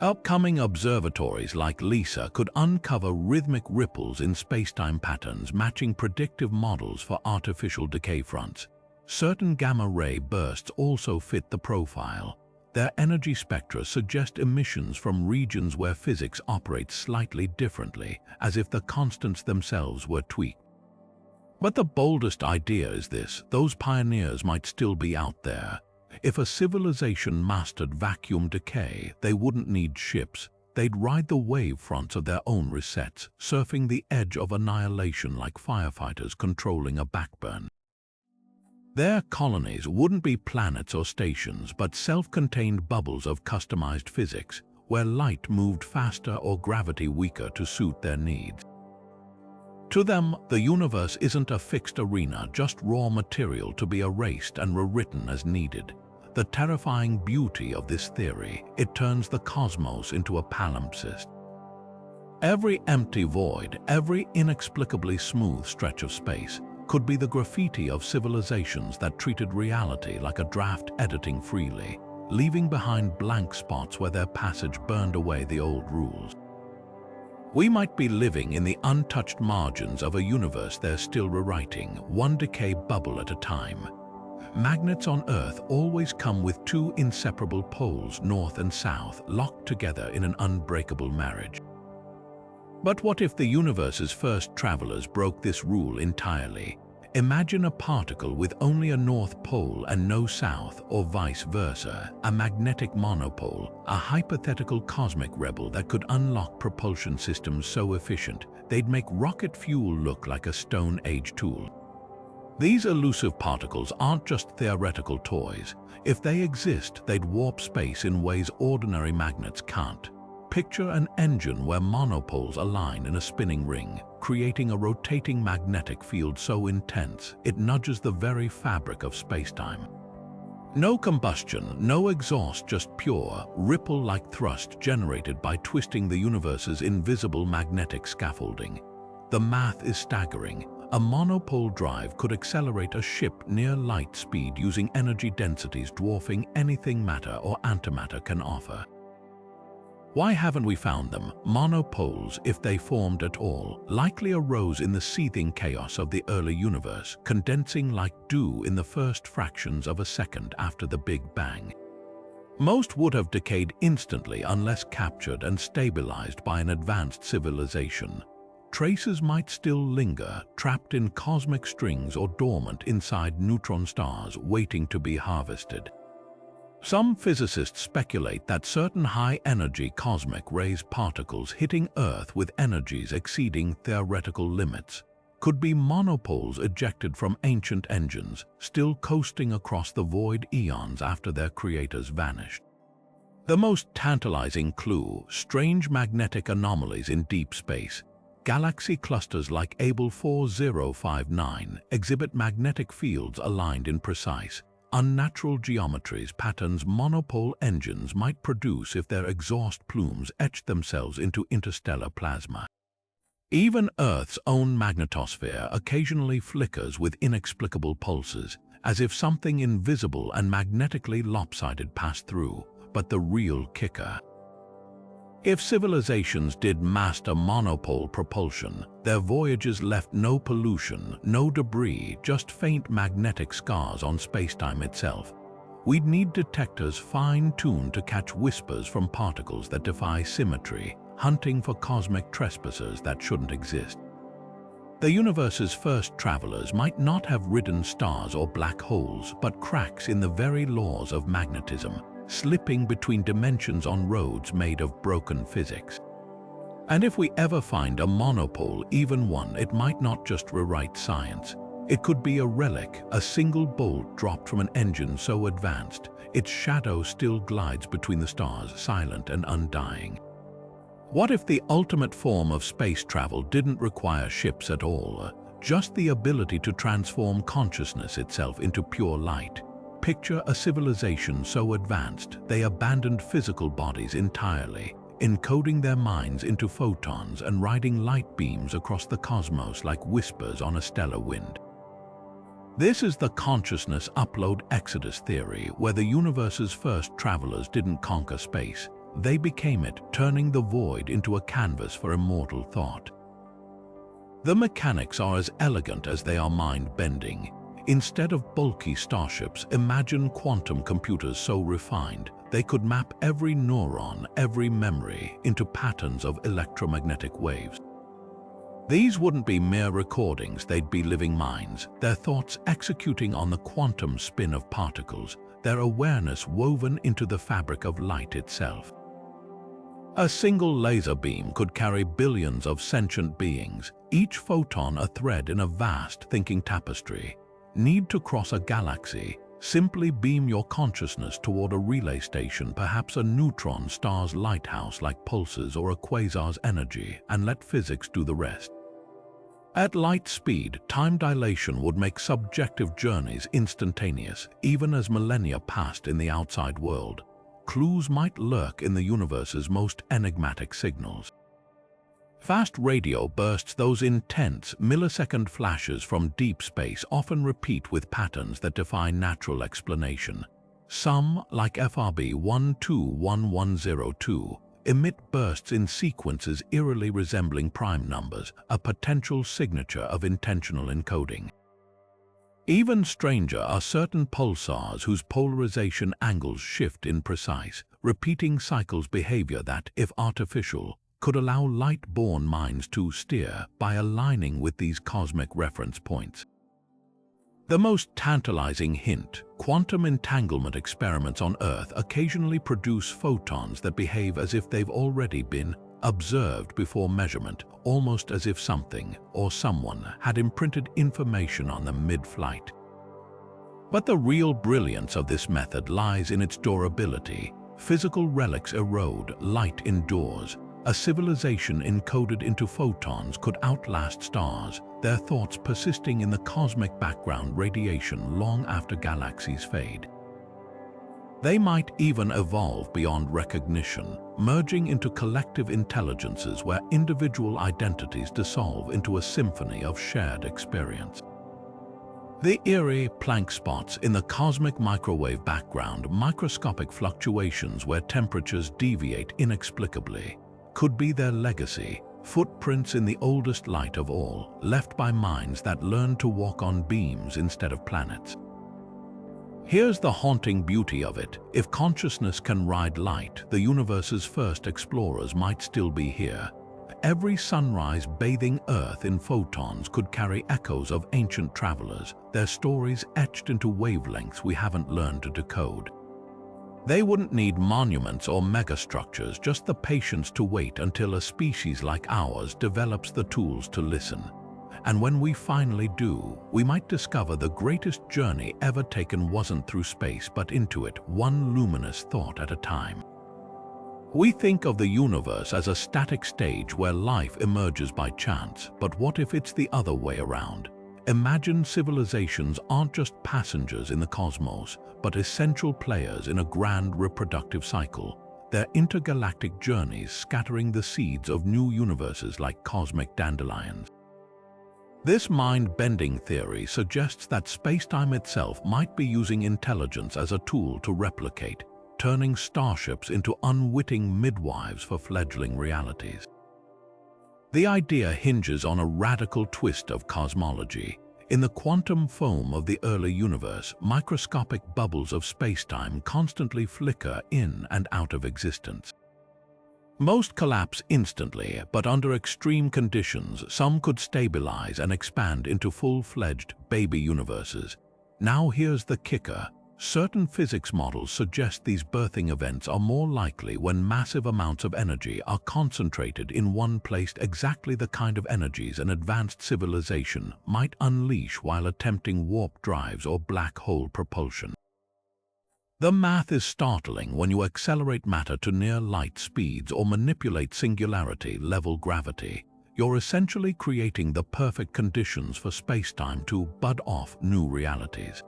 [SPEAKER 1] Upcoming observatories like LISA could uncover rhythmic ripples in spacetime patterns matching predictive models for artificial decay fronts. Certain gamma-ray bursts also fit the profile. Their energy spectra suggest emissions from regions where physics operates slightly differently, as if the constants themselves were tweaked. But the boldest idea is this: those pioneers might still be out there. If a civilization mastered vacuum decay, they wouldn't need ships. They'd ride the wave fronts of their own resets, surfing the edge of annihilation like firefighters controlling a backburn. Their colonies wouldn't be planets or stations, but self-contained bubbles of customized physics, where light moved faster or gravity weaker to suit their needs. To them, the universe isn't a fixed arena, just raw material to be erased and rewritten as needed. The terrifying beauty of this theory: it turns the cosmos into a palimpsest. Every empty void, every inexplicably smooth stretch of space, could be the graffiti of civilizations that treated reality like a draft, editing freely, leaving behind blank spots where their passage burned away the old rules. We might be living in the untouched margins of a universe they're still rewriting, one decay bubble at a time. Magnets on Earth always come with two inseparable poles, north and south, locked together in an unbreakable marriage. But what if the universe's first travelers broke this rule entirely? Imagine a particle with only a north pole and no south, or vice versa, a magnetic monopole, a hypothetical cosmic rebel that could unlock propulsion systems so efficient they'd make rocket fuel look like a Stone Age tool. These elusive particles aren't just theoretical toys. If they exist, they'd warp space in ways ordinary magnets can't. Picture an engine where monopoles align in a spinning ring, creating a rotating magnetic field so intense it nudges the very fabric of spacetime. No combustion, no exhaust, just pure, ripple-like thrust generated by twisting the universe's invisible magnetic scaffolding. The math is staggering. A monopole drive could accelerate a ship near light speed using energy densities dwarfing anything matter or antimatter can offer. Why haven't we found them? Monopoles, if they formed at all, likely arose in the seething chaos of the early universe, condensing like dew in the first fractions of a second after the Big Bang. Most would have decayed instantly unless captured and stabilized by an advanced civilization. Traces might still linger, trapped in cosmic strings or dormant inside neutron stars waiting to be harvested. Some physicists speculate that certain high-energy cosmic rays particles hitting Earth with energies exceeding theoretical limits could be monopoles ejected from ancient engines, still coasting across the void eons after their creators vanished. The most tantalizing clue: strange magnetic anomalies in deep space. Galaxy clusters like Abell 4059 exhibit magnetic fields aligned in precise, unnatural geometries, patterns monopole engines might produce if their exhaust plumes etched themselves into interstellar plasma. Even Earth's own magnetosphere occasionally flickers with inexplicable pulses, as if something invisible and magnetically lopsided passed through. But the real kicker: if civilizations did master monopole propulsion, their voyages left no pollution, no debris, just faint magnetic scars on spacetime itself. We'd need detectors fine-tuned to catch whispers from particles that defy symmetry, hunting for cosmic trespassers that shouldn't exist. The universe's first travelers might not have ridden stars or black holes, but cracks in the very laws of magnetism, slipping between dimensions on roads made of broken physics. And if we ever find a monopole, even one, it might not just rewrite science. It could be a relic, a single bolt dropped from an engine so advanced, its shadow still glides between the stars, silent and undying. What if the ultimate form of space travel didn't require ships at all, just the ability to transform consciousness itself into pure light? Picture a civilization so advanced they abandoned physical bodies entirely, encoding their minds into photons and riding light beams across the cosmos like whispers on a stellar wind. This is the consciousness upload exodus theory, where the universe's first travelers didn't conquer space. They became it, turning the void into a canvas for immortal thought. The mechanics are as elegant as they are mind-bending. Instead of bulky starships, imagine quantum computers so refined they could map every neuron, every memory into patterns of electromagnetic waves. These wouldn't be mere recordings, they'd be living minds, their thoughts executing on the quantum spin of particles, their awareness woven into the fabric of light itself. A single laser beam could carry billions of sentient beings, each photon a thread in a vast thinking tapestry. Need to cross a galaxy? Simply beam your consciousness toward a relay station, perhaps a neutron star's lighthouse like pulses or a quasar's energy, and let physics do the rest. At light speed, time dilation would make subjective journeys instantaneous, even as millennia passed in the outside world. Clues might lurk in the universe's most enigmatic signals. Fast radio bursts, those intense millisecond flashes from deep space, often repeat with patterns that defy natural explanation. Some, like FRB 121102, emit bursts in sequences eerily resembling prime numbers, a potential signature of intentional encoding. Even stranger are certain pulsars whose polarization angles shift in precise, repeating cycles behavior that, if artificial, could allow light-born minds to steer by aligning with these cosmic reference points. The most tantalizing hint, quantum entanglement experiments on Earth occasionally produce photons that behave as if they've already been observed before measurement, almost as if something or someone had imprinted information on them mid-flight. But the real brilliance of this method lies in its durability. Physical relics erode, light endures. A civilization encoded into photons could outlast stars, their thoughts persisting in the cosmic background radiation long after galaxies fade. They might even evolve beyond recognition, merging into collective intelligences where individual identities dissolve into a symphony of shared experience. The eerie Planck spots in the cosmic microwave background, microscopic fluctuations where temperatures deviate inexplicably, could be their legacy, footprints in the oldest light of all, left by minds that learned to walk on beams instead of planets. Here's the haunting beauty of it. If consciousness can ride light, the universe's first explorers might still be here. Every sunrise bathing Earth in photons could carry echoes of ancient travelers, their stories etched into wavelengths we haven't learned to decode. They wouldn't need monuments or megastructures, just the patience to wait until a species like ours develops the tools to listen. And when we finally do, we might discover the greatest journey ever taken wasn't through space but into it, one luminous thought at a time. We think of the universe as a static stage where life emerges by chance, but what if it's the other way around? Imagine civilizations aren't just passengers in the cosmos, but essential players in a grand reproductive cycle, their intergalactic journeys scattering the seeds of new universes like cosmic dandelions. This mind-bending theory suggests that spacetime itself might be using intelligence as a tool to replicate, turning starships into unwitting midwives for fledgling realities. The idea hinges on a radical twist of cosmology. In the quantum foam of the early universe, microscopic bubbles of spacetime constantly flicker in and out of existence. Most collapse instantly, but under extreme conditions, some could stabilize and expand into full-fledged baby universes. Now here's the kicker. Certain physics models suggest these birthing events are more likely when massive amounts of energy are concentrated in one place, exactly the kind of energies an advanced civilization might unleash while attempting warp drives or black hole propulsion. The math is startling. When you accelerate matter to near light speeds or manipulate singularity-level gravity, you're essentially creating the perfect conditions for spacetime to bud off new realities.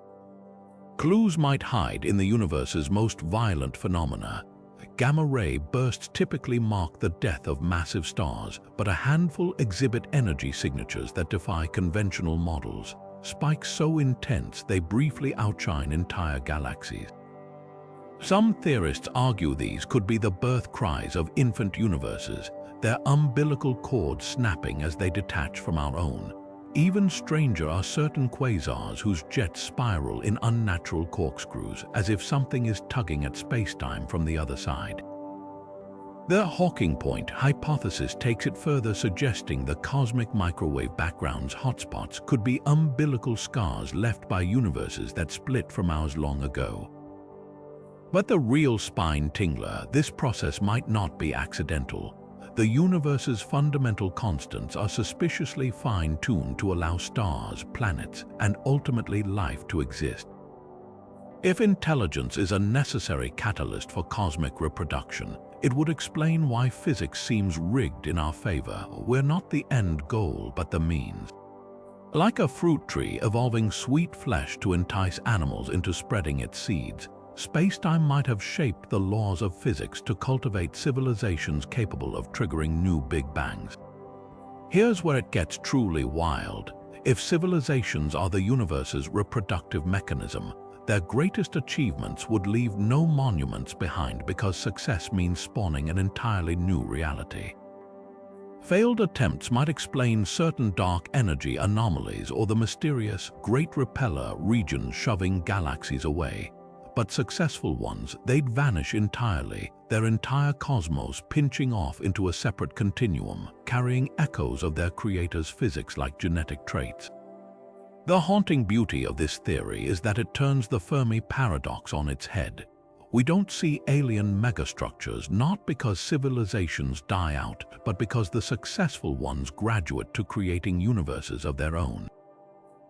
[SPEAKER 1] Clues might hide in the universe's most violent phenomena. Gamma-ray bursts typically mark the death of massive stars, but a handful exhibit energy signatures that defy conventional models, spikes so intense they briefly outshine entire galaxies. Some theorists argue these could be the birth cries of infant universes, their umbilical cords snapping as they detach from our own. Even stranger are certain quasars whose jets spiral in unnatural corkscrews, as if something is tugging at spacetime from the other side. The Hawking point hypothesis takes it further, suggesting the cosmic microwave background's hotspots could be umbilical scars left by universes that split from ours long ago. But the real spine-tingler, this process might not be accidental. The universe's fundamental constants are suspiciously fine-tuned to allow stars, planets, and ultimately life to exist. If intelligence is a necessary catalyst for cosmic reproduction, it would explain why physics seems rigged in our favor. We're not the end goal, but the means. Like a fruit tree evolving sweet flesh to entice animals into spreading its seeds, spacetime might have shaped the laws of physics to cultivate civilizations capable of triggering new Big Bangs. Here's where it gets truly wild. If civilizations are the universe's reproductive mechanism, their greatest achievements would leave no monuments behind, because success means spawning an entirely new reality. Failed attempts might explain certain dark energy anomalies or the mysterious Great Repeller region shoving galaxies away. But successful ones, they'd vanish entirely, their entire cosmos pinching off into a separate continuum, carrying echoes of their creators' physics like genetic traits. The haunting beauty of this theory is that it turns the Fermi paradox on its head. We don't see alien megastructures not because civilizations die out, but because the successful ones graduate to creating universes of their own.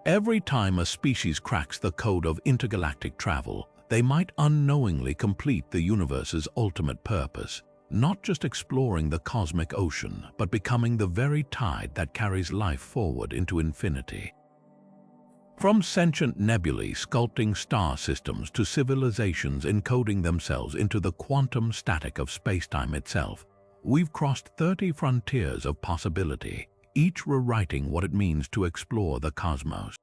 [SPEAKER 1] Every time a species cracks the code of intergalactic travel, they might unknowingly complete the universe's ultimate purpose, not just exploring the cosmic ocean, but becoming the very tide that carries life forward into infinity. From sentient nebulae sculpting star systems to civilizations encoding themselves into the quantum static of spacetime itself, we've crossed 30 frontiers of possibility, each rewriting what it means to explore the cosmos.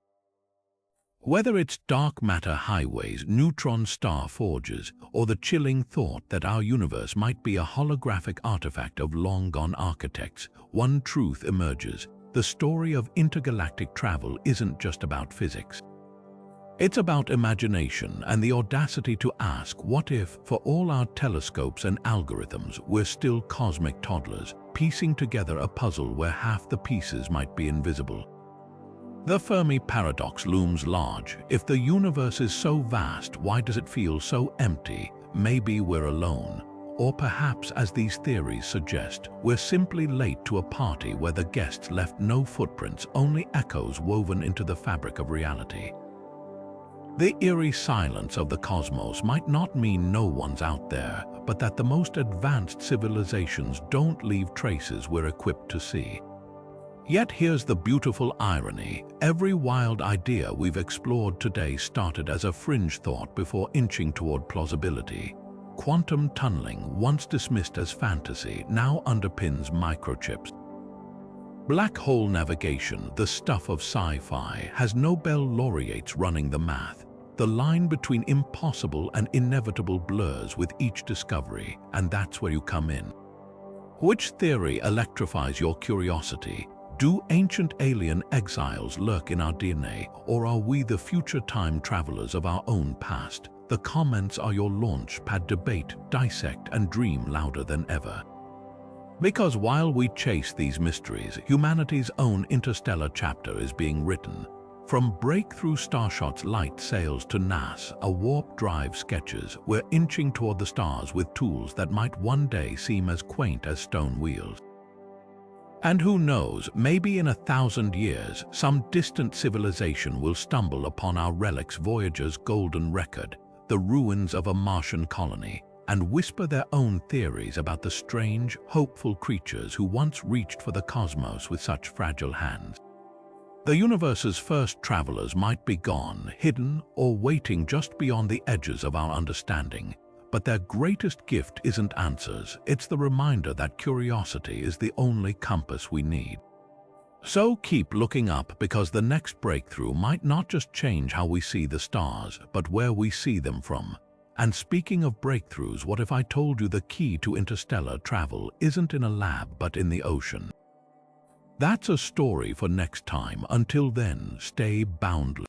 [SPEAKER 1] Whether it's dark matter highways, neutron star forges, or the chilling thought that our universe might be a holographic artifact of long-gone architects, one truth emerges. The story of intergalactic travel isn't just about physics. It's about imagination and the audacity to ask, what if, for all our telescopes and algorithms, we're still cosmic toddlers, piecing together a puzzle where half the pieces might be invisible? The Fermi paradox looms large. If the universe is so vast, why does it feel so empty? Maybe we're alone. Or perhaps, as these theories suggest, we're simply late to a party where the guests left no footprints, only echoes woven into the fabric of reality. The eerie silence of the cosmos might not mean no one's out there, but that the most advanced civilizations don't leave traces we're equipped to see. Yet here's the beautiful irony. Every wild idea we've explored today started as a fringe thought before inching toward plausibility. Quantum tunneling, once dismissed as fantasy, now underpins microchips. Black hole navigation, the stuff of sci-fi, has Nobel laureates running the math. The line between impossible and inevitable blurs with each discovery, and that's where you come in. Which theory electrifies your curiosity? Do ancient alien exiles lurk in our DNA, or are we the future time travelers of our own past? The comments are your launch pad. Debate, dissect, and dream louder than ever. Because while we chase these mysteries, humanity's own interstellar chapter is being written. From breakthrough starshots light sails to NASA warp drive sketches, we're inching toward the stars with tools that might one day seem as quaint as stone wheels. And who knows, maybe in 1,000 years, some distant civilization will stumble upon our relics, Voyagers' golden record, the ruins of a Martian colony, and whisper their own theories about the strange, hopeful creatures who once reached for the cosmos with such fragile hands. The universe's first travelers might be gone, hidden, or waiting just beyond the edges of our understanding, but their greatest gift isn't answers, it's the reminder that curiosity is the only compass we need. So keep looking up, because the next breakthrough might not just change how we see the stars, but where we see them from. And speaking of breakthroughs, what if I told you the key to interstellar travel isn't in a lab but in the ocean? That's a story for next time. Until then, stay boundless.